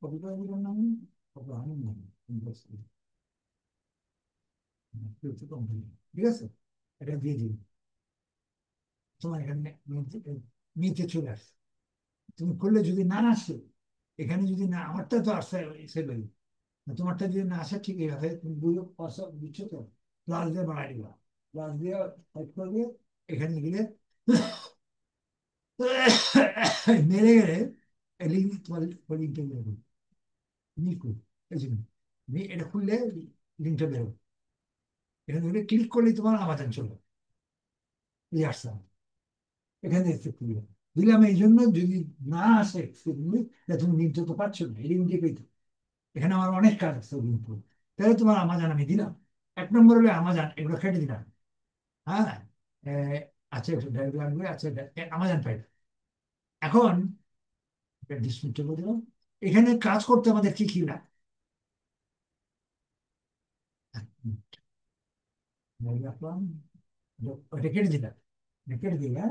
কবিতা দিলাম নাম, কত আমি নাম, ঠিক আছে, এটা দিয়ে দিন। তোমার এখানে নিচে চলে আসছে, তুমি করলে যদি না আসে, এখানে যদি না, আমারটা তো আসছে সেভেন, তোমারটা যদি না আসে, ঠিক আছে, তুমি দিচ্ছ তো, প্লাস দিয়ে বাড়াই দিবা, প্লাস দিয়ে টাইপ করবে, এখানে গেলে মেরে গেলে লিঙ্ক, তোমার লিঙ্কটা বেরোবে, নিখু, এই জন্য এটা খুললে লিঙ্কটা বেরোবে, এখানে গেলে ক্লিক করলে তোমার আমাজন চলবে, এই আসছে এখানে এসে খুলবে, দিলাম এই জন্য যদি না আসে তুমি লিঙ্কটা তো পাচ্ছ না, এই লিঙ্কটা পেতে, এখানে আমার অনেক কাজ আছে কিন্তু, তাহলে তোমার আমাজন আমি দিলাম, এক নম্বর হলে আমাজন, এগুলো কেটে দিলাম। হ্যাঁ, এ, আচ্ছা একটু ড্রাইভ লাগবে, আচ্ছা আমাজন পাই। এখন ডিসমিসটা করে দিলাম, এখানে কাজ করতে আমাদের কি কি লাগে, রাখলাম, ওটা কেটে দিলাম, এটা কেটে দিলে,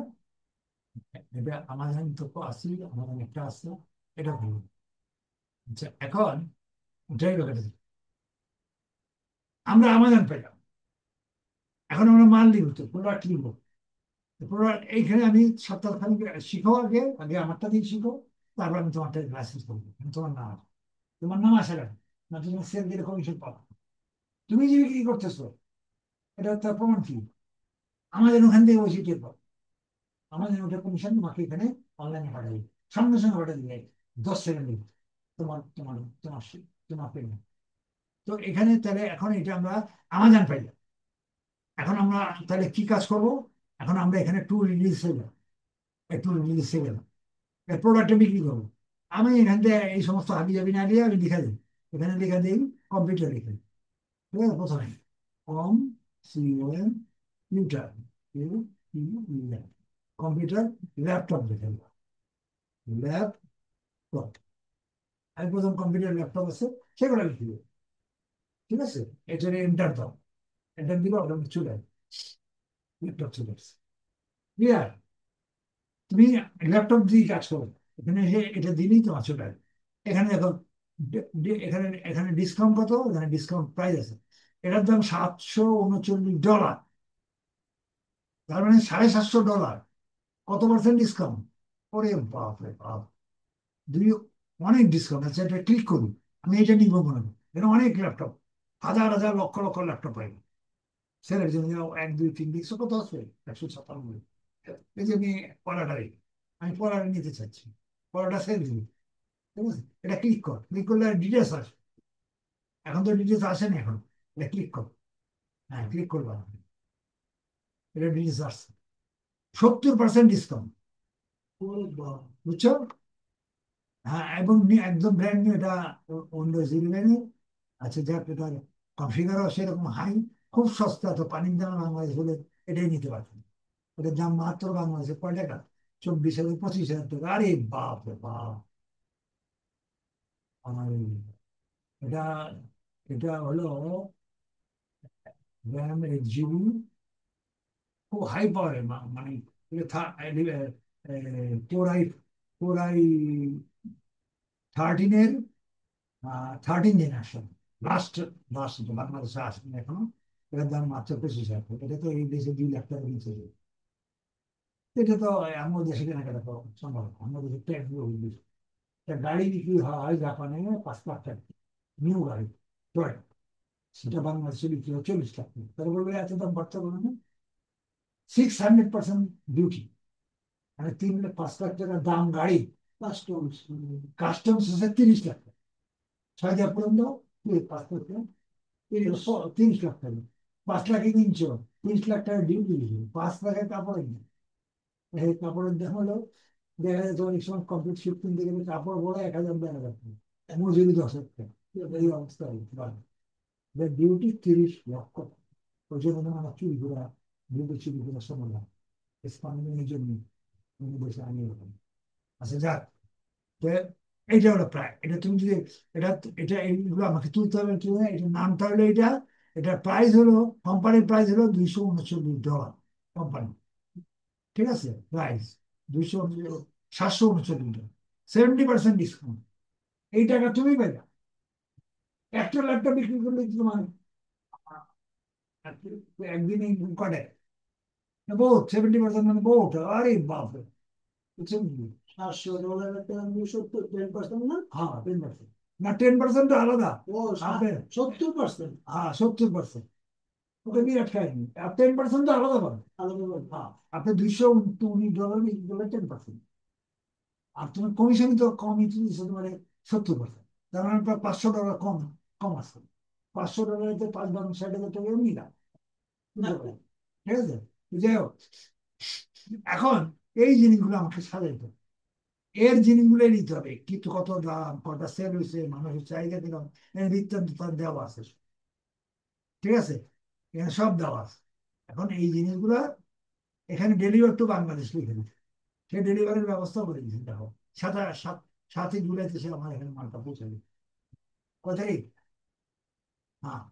এটা আমাজন তো আসি, আমাজন একটা আসছে, এটা হলো। আচ্ছা এখন ড্রাইভ কেটে দিলাম, আমরা আমাজন পেলাম, এখন আমরা মাল লিখব, তো প্রোডাক্ট লিখবো, প্রোডাক্ট এইখানে আমি সপ্তাহখানিক শিখো, আগে আগে আমারটা দিয়ে শিখো, তারপর আমি তোমারটা লাইসেন্স করবো, তোমার নাম, তোমার নাম আসে না, না তুমি সেল দিলে কমিশন পাবো, তুমি যে বিক্রি করতেছো, এটা তার প্রমাণ কি, আমাদের ওখান থেকে বসে টের পাবো, আমাদের ওটা কমিশন তোমাকে এখানে অনলাইনে পাঠাই, সঙ্গে সঙ্গে পাঠিয়ে দিবে, 10 সেকেন্ড, তোমার তোমার তোমার তোমার পেমেন্ট। তো এখানে তাহলে এখন এটা আমরা আমাজন পাইলাম, এখন আমরা তাহলে কি কাজ করব, এখন আমরা এখানে টু রিলিজ হয়ে গেলাম, একটু রিলিজ হয়ে গেলাম, প্রোডাক্টটা বিক্রি করবো। আমি এখান থেকে এই সমস্ত হাবি জাবি না দিয়ে আমি লিখে দিই, এখানে লিখে দিই কম্পিউটার লিখে দিই, ঠিক আছে। প্রথমে কম, সিওএম, পিউটার, কম্পিউটার, ল্যাপটপ লিখে দিই, ল্যাপটপ, আমি প্রথম কম্পিউটার ল্যাপটপ আছে, সেগুলো লিখে দিই, ঠিক আছে। এটা এন্টার দাও, এন্টার দিলে অটোমেটিক চলে আসবে, ল্যাপটপ চলে আসছে, ক্লিয়ার। তুমি ল্যাপটপ দিয়ে কাজ করো, এখানে এসে এটা দিলেই তোমার চলে আসবে। এখানে দেখো এখানে এখানে ডিসকাউন্ট কত, এখানে ডিসকাউন্ট প্রাইস আছে। এটার দাম $739। তার মানে $750। কত পার্সেন্ট ডিসকাউন্ট? ওরে বাপ রে বাপ! দুই অনেক ডিসকাউন্ট আছে, এটা ক্লিক করুন। আমি এটা নিবো মনে করি, এখানে অনেক ল্যাপটপ, হাজার হাজার লক্ষ লক্ষ ল্যাপটপ পাই। স্যার জন্য 1 2 3 দেখছো কত আছে? 197। এই যে আমি পড়াটাই, আমি পড়াটা নিতে চাচ্ছি, পড়াটা সেল দিবি। ঠিক আছে, এটা ক্লিক কর, ক্লিক করলে ডিটেলস আসে। এখন তো ডিটেলস আসেনি এখন, এটা ক্লিক কর। হ্যাঁ, ক্লিক করবা, এটা ডিটেলস আসছে। 70% ডিসকাউন্ট, বুঝছো? হ্যাঁ, এবং একদম ব্র্যান্ড নিউ এটা, উইন্ডোজ 11। আচ্ছা যাক, এটার কনফিগারও সেরকম হাই, খুব সস্তা। তো পানির দাম বাংলাদেশ হলে এটাই নিতে পারতেন। এটার দাম মাত্র বাংলাদেশে কয় টাকা? 24,000 25,000 টাকা। আরে বাপ রে বাপ! আমার এটা এটা হলো র্যাম 8 GB, খুব হাই পাওয়ারের, মানে কোরাই কোরাই 13-এর 13 জেনারেশন। লাস্ট লাস্ট বাংলাদেশে আসেনি এখনো। এটার দাম মাত্র 25,000 টাকা। এটা তো এই দেশে 2 লাখ টাকা নিচে। এটা তো আমার দেশে কেনাকাটা করা সম্ভব না। আমাদের দেশে ট্যাক্স বেশি। একটা গাড়ি বিক্রি হয় জাপানে 5 লাখ টাকা, নিউ গাড়ি, টয়, সেটা বাংলাদেশে বিক্রি হয় 40 লাখ টাকা। তারা বলবে এত দাম বাড়তে পারবে না। 600% ডিউটি, মানে 3 5 লাখ টাকার দাম গাড়ি। কাস্টমস, কাস্টমস হচ্ছে 30 লাখ টাকা। 6,000 পর্যন্ত 5 লাখ টাকা, 30 লাখ টাকা। 5 লাখে কিনছো, 30 লাখ টাকা ডিউটি দিচ্ছ, 5 লাখের কাপড় কিনে। এই কাপড়ের দাম হলো, দেখা যাচ্ছে অনেক সময় কমপ্লিট শিফট কিনতে গেলে কাপড় বড় 1,000 2,000 টাকা, মজুরি 10,000 টাকা। এই অবস্থা ডিউটি 30 লক্ষ। ওই জন্য আমার চুরি ঘোরা, ডিউটি চুরি ঘোরার সময় না, স্পানের জন্য বসে আনি এরকম। আচ্ছা যাক, তো এইটা হলো প্রায়। এটা তুমি যদি এটা এটা এইগুলো আমাকে তুলতে হবে, এটার নামটা হলো এটা। এটার প্রাইস হলো, কোম্পানির প্রাইস হলো $239। কোম্পানি, ঠিক আছে, প্রাইস 200, $739। 70% ডিসকাউন্ট। এই টাকা তুমি পাইবা। একটা ল্যাপটপ বিক্রি করলে তোমার একদিনে ইনকাম করে বহুত, 70% মানে বহুত। আরে বাপরে! বুঝছেন কি? $700 270, 10% না? হ্যাঁ, 10%। না, 10% তো আলাদা। ও, আপনার 70%। হ্যাঁ, 70%। ওটা বিরাট খায়নি। আর 10% তো আলাদা পাবে, আলাদা পাবে। হ্যাঁ, আপনি $219 বিক্রি করলে 10%। আর তোমার কমিশন তো কমই দিচ্ছে, তোমার 70%। তার মানে প্রায় $500 কম, কম আছে। $500 5 60 হাজার টাকা নিলাম। ঠিক আছে, যাই হোক। এখন এই জিনিসগুলো আমাকে সাজাইতে হবে। এর জিনিসগুলো নিতে হবে, কিন্তু কত দাম, কটা সেল হয়েছে, মানুষের চাহিদা কিরকম, এর বৃত্তান্ত তার দেওয়া আছে। ঠিক আছে, এখানে সব দেওয়া আছে। এখন এই জিনিসগুলা এখানে ডেলিভার টু বাংলাদেশ লিখে দিচ্ছে, সে ডেলিভারির ব্যবস্থা করে দিচ্ছে। দেখো, 7ই জুলাইতে সে আমার এখানে মালটা পৌঁছে দিচ্ছে। কোথায়? হ্যাঁ,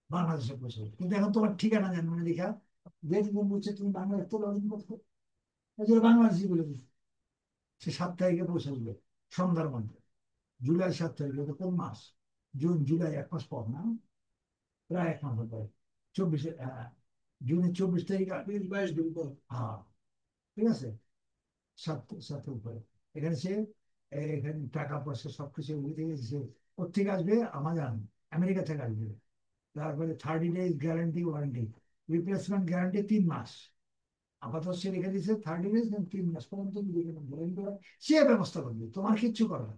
বাংলাদেশে পৌঁছে দিচ্ছে। কিন্তু এখন তোমার ঠিকানা জানবো না দেখা, যে তুমি বলছে তুমি বাংলাদেশ তো লগ ইন করছো, এই যে বাংলাদেশি বলে দিচ্ছে। সে 7 তারিখে পৌঁছে দিবে, সন্ধ্যার মধ্যে। জুলাই 7 তারিখে, তো কোন মাস? জুন জুলাই 1 মাস পর না? প্রায় 1 মাস পরে, 24, জুনের 24 তারিখ, 22 দিন পর। হ্যাঁ, ঠিক আছে, 7 7 উপরে। এখানে সে এখানে টাকা পয়সা সবকিছু উঠে গেছে। কোথেকে আসবে? আমাজন, আমেরিকা থেকে আসবে। তারপরে 30 days guarantee warranty, replacement guarantee 3 মাস। আপাতত সে রেখে দিচ্ছে 30 days, 3 মাস পর্যন্ত যদি গ্যারান্টি হয়, সে ব্যবস্থা করবে, তোমার কিচ্ছু করবে না।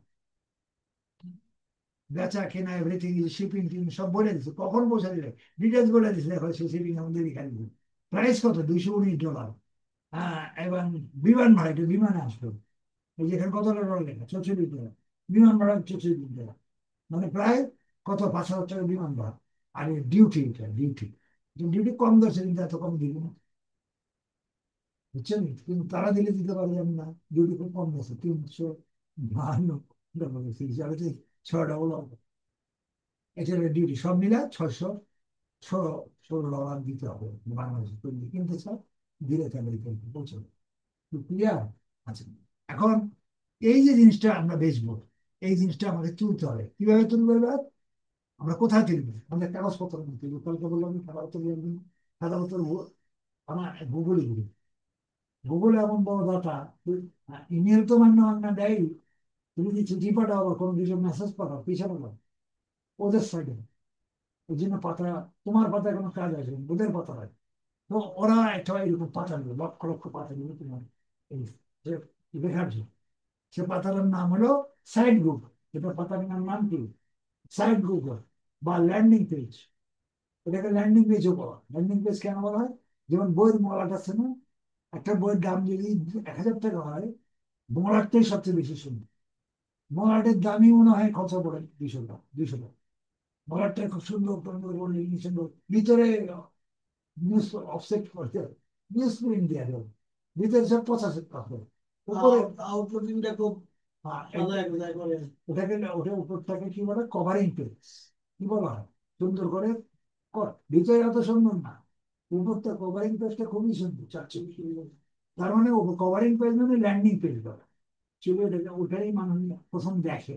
বেচা কেনা এভরিথিং, শিপিং টিং সব বলে দিচ্ছে, কখন পৌঁছে দিলে ডিটেলস বলে দিচ্ছে। দেখো, সে শিপিং আমাদের এখানে দিবে। প্রাইস কত? $219। হ্যাঁ, এবং বিমান ভাড়া, এটা বিমানে আসবে। এই যে এখানে কত ডলার লেখা? $44। বিমান ভাড়া $44। মানে প্রায় কত? $5,000 বিমান ভাড়া। আর ডিউটি, এটা ডিউটি, ডিউটি কম ধরছে, কিন্তু এত কম দিব না, বুঝছেন? কিন্তু তারা দিলে দিতে পারবে, আমি না। ডিউটি খুব কম ধরছে, 352 হিসাবে 6 ডবল। এটা ডিউটি সব মিলে 616 দিতে হবে বাংলাদেশে। তৈরি কিনতে চাও, দিলে তাহলে পৌঁছাবে। ক্লিয়ার আছে? এখন এই যে জিনিসটা আমরা বেচবো, এই জিনিসটা আমাকে তুলতে হবে। কিভাবে তুলবো এবার? আমরা কোথায় তুলবো? আমাদের কাগজপত্র নিতে হবে। কালকে বললাম কাগজপত্র কাগজপত্র আমার গুগলে দিবি। গুগলে এমন বড় ডাটা, ইমেল তো মান্য না দেয়। তুমি যে চিঠি পাঠাও বা কোনো কিছু মেসেজ পাঠাও, পিছিয়ে পাঠাও ওদের সাইডে। ওই জন্য পাতা, তোমার পাতায় কোনো কাজ আছে না, ওদের পাতা হয়। তো ওরা একটা এরকম পাতা নেবে, লক্ষ লক্ষ পাতা নেবে তোমার এই যে লেখার জন্য। সে পাতাটার নাম হলো সাইড গ্রুপ। এটা পাতার নাম কি? সাইড গ্রুপ বা ল্যান্ডিং পেজ। এটাকে ল্যান্ডিং পেজও বলা হয়। ল্যান্ডিং পেজ কেন বলা হয়? যেমন বইয়ের মলাট আছে না, একটা বইয়ের দাম যদি 1,000 টাকা হয়, মলাটটাই সবচেয়ে বেশি শুনি। মলাটের দামই মনে হয় খরচা পড়ে 200 টাকা, 200 টাকা। মলাটটা খুব সুন্দর সুন্দর করে সুন্দর ভিতরে নিউজ অফসেট করতে, নিউজ প্রিন্ট দেওয়া যাবে, ভিতরে সব 85 টাকা উপরে। আউটপুটিংটা খুব ওটাকে, ওটা উপরটাকে কি বলে? কভারিং পেজ কি বলা হয়? সুন্দর করে ভিতরে অত সুন্দর না, উপরটা কভারিং পেজটা খুবই সুন্দর, চাচ্ছে। তার মানে কভারিং পেজ মানে ল্যান্ডিং পেজ বলে। চলে ওটাকে, ওটাই মানুষ প্রথম দেখে।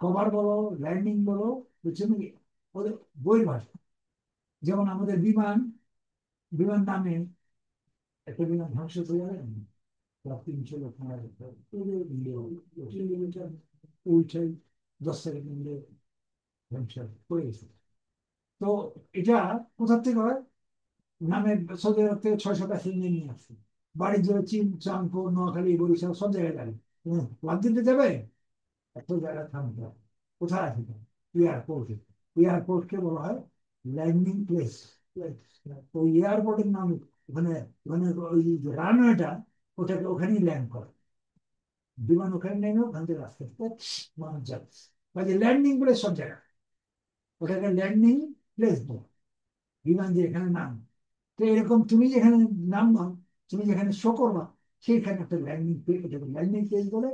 কভার বলো, ল্যান্ডিং বলো, বুঝছেন কি? ওদের বইয়ের ভাষা। যেমন আমাদের বিমান, বিমান নামে একটা বিমান ধ্বংস হয়ে যাবে, 300 লোক মারা যেত, উঠে 10 সেকেন্ডে ধ্বংস হয়ে গেছে। তো এটা কোথার থেকে হয়? নামে সৌদি আরব থেকে 600টা সিলিন্ডার নিয়ে আসছে। বাড়ির জন্য চীন, চাঁদপুর, নোয়াখালী, বরিশাল সব জায়গায় যাবে। লাভ দিতে যাবে, এত জায়গা থামতে হবে। কোথায় আছে? এয়ারপোর্টে। এয়ারপোর্টকে বলা হয় ল্যান্ডিং প্লেস। তো এয়ারপোর্টের নাম ওখানে, মানে ওই রানওয়েটা, ওটাকে ওখানেই ল্যান্ড করে। বিমান ওখানে নেমে ওখান থেকে আস্তে আস্তে মানুষ যাবে। কাজে ল্যান্ডিং প্লেস সব জায়গায়, ওটাকে ল্যান্ডিং প্লেস বলে। বিমান যে এখানে নাম, তো এরকম তুমি যেখানে নামবা, তুমি যেখানে শো করবা, সেইখানে একটা ল্যান্ডিং পেজ, এটাকে ল্যান্ডিং পেজ বলে।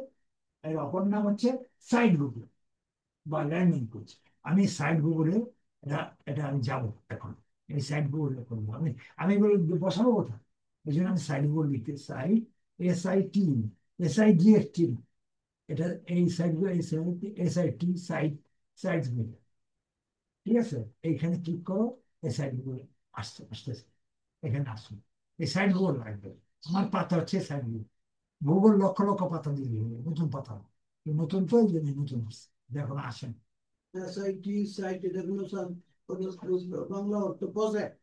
এর অপর নাম হচ্ছে সাইড গুগল বা ল্যান্ডিং পেজ। আমি সাইড গুগলে, এটা এটা আমি যাবো এখন, এই সাইড গুগলে করবো আমি। আমি এগুলো বসাবো কোথায়? এই জন্য আমি সাইড গুগল লিখতে, সাইড, SIT, SIDST, এটা এই সাইটগুলো, SIT সাইট, সাইটস গুলো, ঠিক আছে? এইখানে ক্লিক করো, এই সাইট গুলো আসতে আসতেছে, এখানে আসুন। এই সাইট গুলো লাগবে। আমার পাতা হচ্ছে সাইট গুলো। গুগল লক্ষ লক্ষ পাতা দিয়ে দিবে, নতুন পাতা। এই নতুন তো এই জন্য নতুন আসছে, যখন আসেন। SIT সাইট, এটা কোনো বাংলা অর্থ প্রজেক্ট,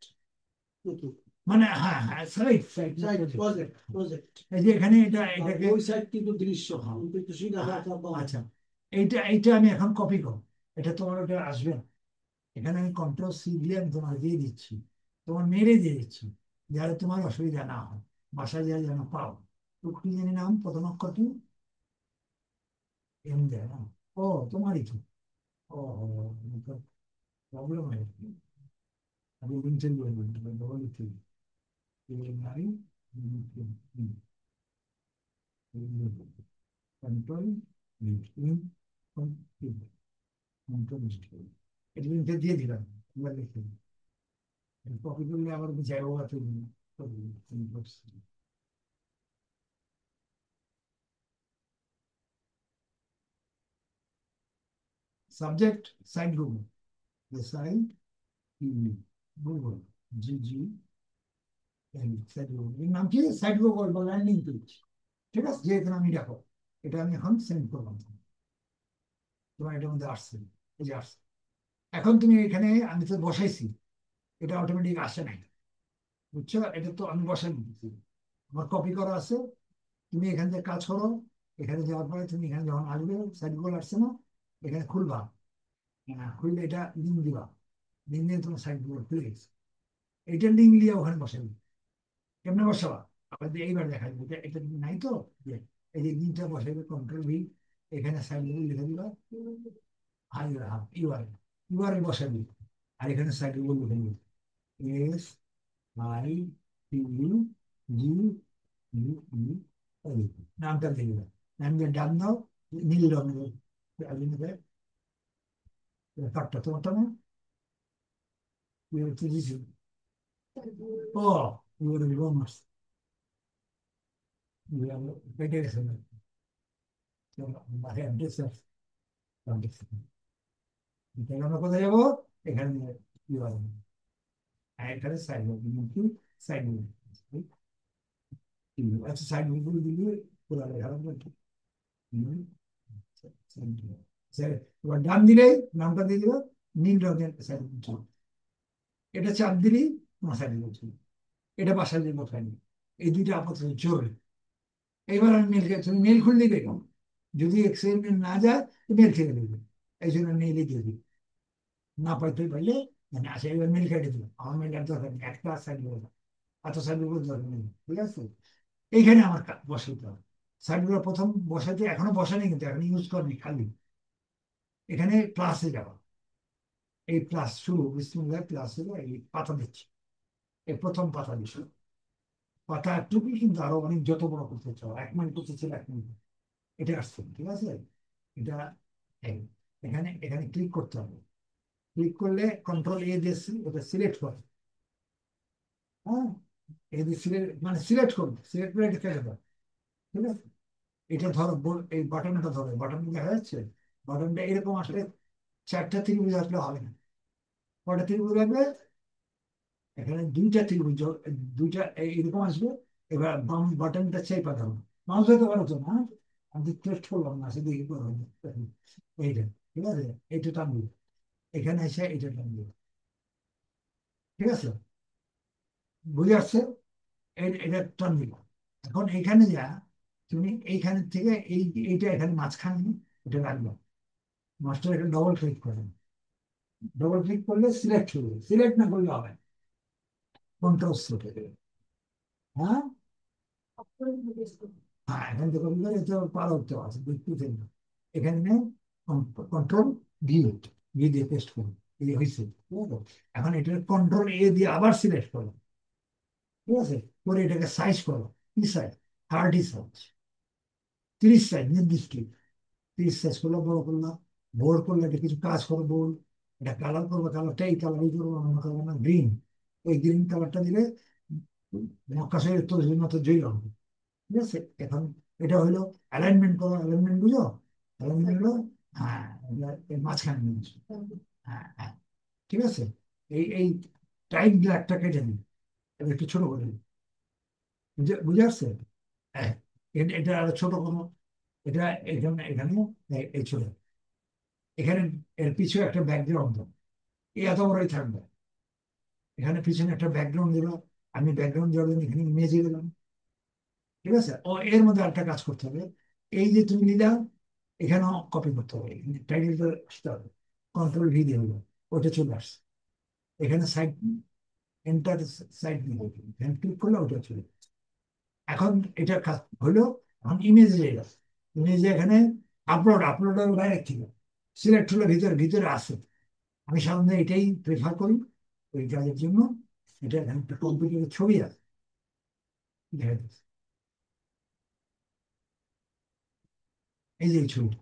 মানে হ্যাঁ হ্যাঁ, সাইট সাইট প্রজেক্ট, প্রজেক্ট। এই যে এখানে এটা, এটাকে ওই সাইট কিন্তু দৃশ্য, আচ্ছা। এইটা আমি এখন কপি করব। এটা তোমার ওটা আসবে না। এখানে আমি Ctrl+C দিয়ে আমি তোমার দিয়ে দিচ্ছি, তোমার মেরে দিয়ে দিচ্ছি, যাতে তোমার অসুবিধা না হয়, বাসায় যা যেন পাও। তো কি জানি নাম, প্রথম অক্ষরটি এম দেয় না? ও, তোমারই তো। ও, প্রবলেম হয়। আমি ইন্টারভিউ ডবল নাই, কন্ট্রোল, এটা লিঙ্কটা দিয়ে দিলাম, এবার লিখে কপি করলে আবার জায়গা আছে। Subject side Google, side Google, GG, side Google. এর নাম কি? সাইড গুগল বা ল্যান্ডিং পেজ। ঠিক আছে, যে এখানে আমি দেখো, এটা আমি এখন সেন্ড করলাম, তোমার এটার মধ্যে আসছে, এই যে আসছে। এখন তুমি এখানে, আমি তো বসাইছি, এটা অটোমেটিক আসে নাই, বুঝছো? এটা তো আমি বসাই দিচ্ছি, আমার কপি করা আছে। তুমি এখান থেকে কাজ করো, এখানে যাওয়ার পরে তুমি এখানে যখন আসবে, সাইড গুলো আসছে না, এখানে খুলবা। হ্যাঁ, খুললে এটা লিঙ্ক দিবা, লিঙ্ক দিয়ে তোমার সাইড গুলো খুলে গেছে। এইটা লিঙ্ক দিয়ে ওখানে বসাবি। কেমনে বসাবা? আবার এইবার দেখা যাবে, এটা নাই তো, যে এই যে লিঙ্কটা বসাবে, Ctrl+V, এখানে সাইড গুলো লিখে দিবা, আর ইউআরএল বসাবি, আর এখানে সাইড গুলো লিখে দিবি, SITUG, নামটা দিয়ে দিবা। নাম দিয়ে ডান দাও, নীল রঙের কাঠটা তোমারটা না, ও, রোমার্স কেটে গেছে না, অ্যাড্রেস তাহলে আমরা কোথায় যাবো? এখানে কি বলে, এখানে সাইড কি সাইড, আচ্ছা সাইড গুলো দিলে পুরো খারাপ লাগবে। হুম, এবার ডান দিলে নামটা দিয়ে দিল নীল রঙের সাইড, এটা চাপ দিলেই তোমার সাইড চলবে। এটা বাসায় যে কোথায় নেই, এই দুইটা আপাতত চলবে। এবার আমি মেল খেয়ে, তুমি মেল খুলে দিবে কেন? যদি এক্সপেরিমেন্ট না যায় তো মেল খেয়ে দেবে, এই জন্য মেলই দিয়ে দিবে। না পাইতে পারলে মানে আসে, এবার মেল কেটে দিল, আমার মেল আর দরকার নেই, একটা সাইড বলে এত সাইড বলে দরকার নেই, ঠিক আছে? এইখানে আমার বসাইতে হবে সাইডগুলো, প্রথম বসাইতে এখনো বসানি কিন্তু এখন ইউজ করিনি, খালি এখানে প্লাসে যাওয়া, এই প্লাস শুরু বিসমিল্লাহ প্লাস হলো এই পাতা দিচ্ছি, এই প্রথম পাতা দিচ্ছি, পাতা একটুকুই কিন্তু আরো অনেক যত বড় করতে চাও, 1 মিনিট করতে ছিল 1 মিনিট, এটা আসছে ঠিক আছে। এটা এই, এখানে এখানে ক্লিক করতে হবে, ক্লিক করলে কন্ট্রোল এ দিয়েছি, ওটা সিলেক্ট করে, হ্যাঁ, এই যে সিলেক্ট মানে সিলেক্ট করবে, সিলেক্ট করে এটা কেটে দাও, ঠিক আছে। এটা ধরো এই বাটনটা ধরো, বাটনটা দেখা যাচ্ছে, বাটনটা এরকম আসলে 4টা ত্রিভুজ আসলে হবে না, কটা ত্রিভুজ লাগবে? এখানে 2টা ত্রিভুজ, দুইটা এরকম আসবে। এবার বাম বাটনটা চেপে দাও, মাউস হতে পারো তো না, আমি টেস্ট করলাম না সেটা কি করবো, এইটা, ঠিক আছে, এইটা টানবো, এখানে এসে এইটা টানবো, ঠিক আছে, বুঝে আসছে? এটা টান দিল। এখন এখানে যা, তুমি এইখান থেকে এইটা এখানে মাঝখানে এটা রাখবে, মাস্টার এটা ডবল ক্লিক করবেন, ডবল ক্লিক করলে সিলেক্ট হবে, সিলেক্ট না করলে হবে, কন্ট্রোল সিলেক্ট, হ্যাঁ, হ্যাঁ এখান থেকে করলে এটা পার হতে আছে দেখতে না, এখানে কন্ট্রোল ভি, ভি দিয়ে পেস্ট করুন, এই হয়েছে, ঠিক আছে। এখন এটা কন্ট্রোল এ দিয়ে আবার সিলেক্ট করো, ঠিক আছে, করে এটাকে সাইজ করো, কি সাইজ? 30 সাইজ, 30 সাইজ নির্দিষ্ট, 30 সাইজ করলো, বড় করলাম, বোল্ড করলে এটা কিছু কাজ করো, বোল্ড, এটা কালার করবো, কালারটা এই কালারই করবো, অন্য কালার না, গ্রিন, ওই গ্রিন কালারটা দিলে মহাকাশের তৈরির মতো জয়ী হবে, ঠিক আছে। এখন এটা হলো অ্যালাইনমেন্ট করো, অ্যালাইনমেন্ট বুঝো, অ্যালাইনমেন্ট হলো, হ্যাঁ এর মাঝখানে নিয়ে আসো। হ্যাঁ হ্যাঁ, ঠিক আছে। এই টাইট ব্ল্যাকটা কেটে নিন, এটা একটু ছোট করে নিন, বুঝে বুঝে আসছে? হ্যাঁ, এটা আরো ছোট কোনো, এটা এখানে এখানে এই ছোট, এখানে এর পিছনে একটা ব্যাকগ্রাউন্ড দাও, এই এত বড়ই থাকবে, এখানে পিছনে একটা ব্যাকগ্রাউন্ড দিল, আমি ব্যাকগ্রাউন্ড দেওয়ার জন্য এখানে ইমেজে দিলাম, ঠিক আছে। ও এর মধ্যে একটা কাজ করতে হবে, এই যে তুমি নিলাম, এখানেও কপি করতে হবে, টাইটেলটা আসতে হবে, কন্ট্রোল ভি দিয়ে হলো, ওটা চলে আসছে, এখানে সাইড এন্টার, সাইড দিয়ে এখানে ক্লিক করলে ওটা চলে যাচ্ছে। এখন এটা কাজ হলো, এখন ইমেজে যাই, ইমেজে এখানে আপলোড, আপলোড ডাইরেক্ট ছিল, সিলেক্ট হলো, ভিতরে ভিতরে আসে, আমি সাধারণত এটাই প্রেফার করি ওই কাজের জন্য। এটা এখানে একটা কম্পিউটারের ছবি আছে, দেখা যাচ্ছে, এই যে এই ছবিটা,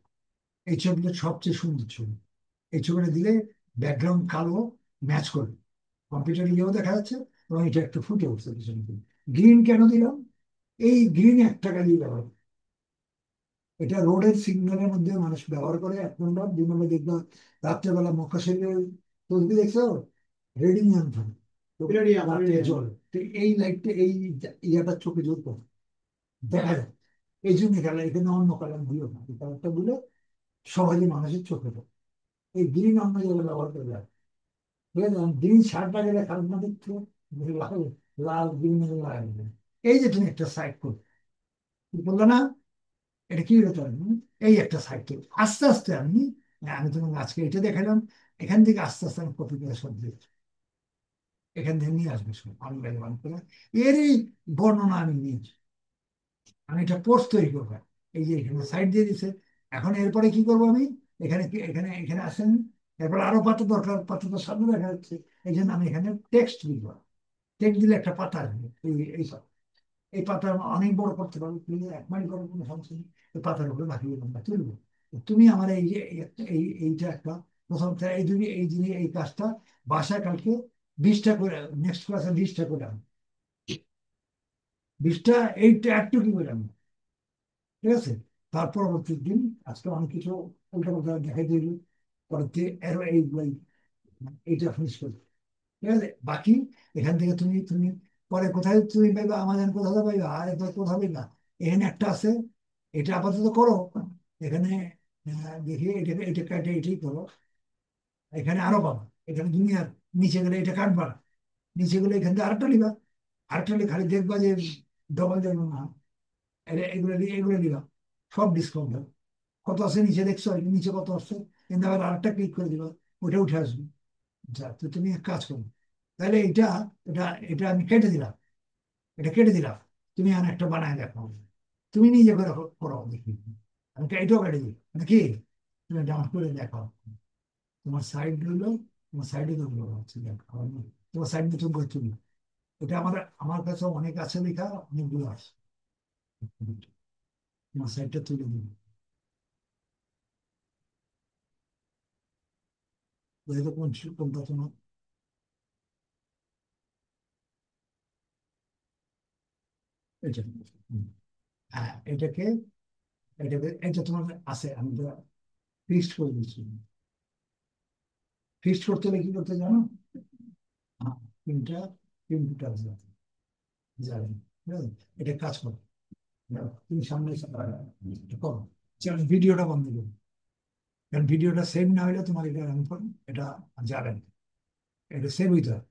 এই ছবিটা সবচেয়ে সুন্দর ছবি, এই ছবিটা দিলে ব্যাকগ্রাউন্ড কালো ম্যাচ করবে, কম্পিউটার ইয়েও দেখা যাচ্ছে, এবং এটা একটু ফুটে উঠছে পিছনে। গ্রিন কেন দিলাম? এই গ্রিন একটা কাজই ব্যবহার করে। এটা রোডের সিগন্যালের মধ্যে মানুষ ব্যবহার করে 1 নম্বর, 2 নম্বর দেখবা রাত্রেবেলা মহাকাশের তসবি দেখছো, রেডিং থাকে, রাত্রে জল, তো এই লাইটটা এই ইয়াটা চোখে জোর করে দেখা যায়, এই জন্য কালার, এখানে অন্য কালার দিও না, এই কালারটা দিলে সহজে মানুষের চোখে পড়ে, এই গ্রিন অন্য জায়গায় ব্যবহার করে যায়, ঠিক আছে। গ্রিন শার্টটা গেলে খারাপ না দেখতে, লাল, লাল গ্রিন লাগাই দেবে। এই যে তুমি একটা সাইড করো, কি বললো না, এটা কি হতে পারে, এই একটা সাইড করো, আস্তে আস্তে আমি, আমি তোমাকে আজকে এটা দেখালাম, এখান থেকে আস্তে আস্তে আমি কপি করে সব দিচ্ছি, এখান থেকে নিয়ে আসবে সব আমি ব্যবহার করে, এরই বর্ণনা আমি নিয়েছি, আমি এটা পোস্ট তৈরি করবো, এই যে এখানে সাইড দিয়ে দিছে। এখন এরপরে কি করবো আমি, এখানে এখানে এখানে আসেন, এরপর আরো পাতা দরকার, পাতা তো সামনে দেখা যাচ্ছে, এই জন্য আমি এখানে টেক্সট লিখবো, টেক্সট দিলে একটা পাতা আসবে, এইসব, এই পাতা অনেক বড় করতে পারবো, তুমি 1 মাইল করবো কোনো সমস্যা নেই, এই পাতার উপরে বাকি আমরা তুলবো। তুমি আমার এই যে এইটা একটা প্রথম, এই তুমি এই জিনিস এই কাজটা বাসায় কালকে 20টা করে, নেক্সট ক্লাসে 20টা করে আনো, 20টা এইটা একটু কি করে আনো, ঠিক আছে। তার পরবর্তী দিন আজকে অনেক কিছু উল্টা পাল্টা দেখাই দিল, পরের দিয়ে এরো এইটা ফিনিশ করি, ঠিক আছে? বাকি এখান থেকে তুমি তুমি পরে কোথায় তুমি পাইবা, আমাদের কোথাও পাইবা, আর এবার কোথাও পাইবা। এখানে একটা আছে, এটা আপাতত করো। এখানে দেখি এটাকে এটা কাটে এটাই করো। এখানে আরো পাবা, এখানে দুনিয়ার নিচে গেলে এটা কাটবা না, নিচে গেলে এখান থেকে আরেকটা নিবা, আরেকটা নিলে খালি দেখবা যে ডবল যাবে না। এগুলো নিবা, সব ডিসকাউন্ট হবে। কত আছে নিচে দেখছো, এই নিচে কত আসছে, কিন্তু আবার আরেকটা ক্লিক করে দিবা, ওটা উঠে আসবে। যা, তো তুমি এক কাজ করো, তাহলে এটা এটা আমি কেটে দিলাম, এটা কেটে দিলাম। তুমি আর একটা বানায় দেখো, তুমি নিজে করে করো দেখি। আমি এটাও কেটে দিই নাকি, তুমি এটা আমার করে দেখো। তোমার সাইড গুলো, তোমার সাইডে তো গুলো হচ্ছে দেখো, তোমার সাইড মতো করে তুমি, এটা আমার আমার কাছে অনেক আছে লেখা, অনেকগুলো আছে। তোমার সাইডটা তুলে দিবি, যেহেতু কোনটা তোমার। এটা হ্যাঁ, এটা তোমার আছে, আমি তো ফিক্সড করে দিচ্ছি। ফিক্সড করতে হলে কি করতে জানো? হ্যাঁ, তিনটা তিনটা আছে, যাবেন, ঠিক আছে? এটা কাজ করো, তুমি সামনে এসে এটা করো। ভিডিওটা বন্ধ করো, কারণ ভিডিওটা সেভ না হলে তোমার এটা এটা যাবে না, এটা সেভ হইতে হবে।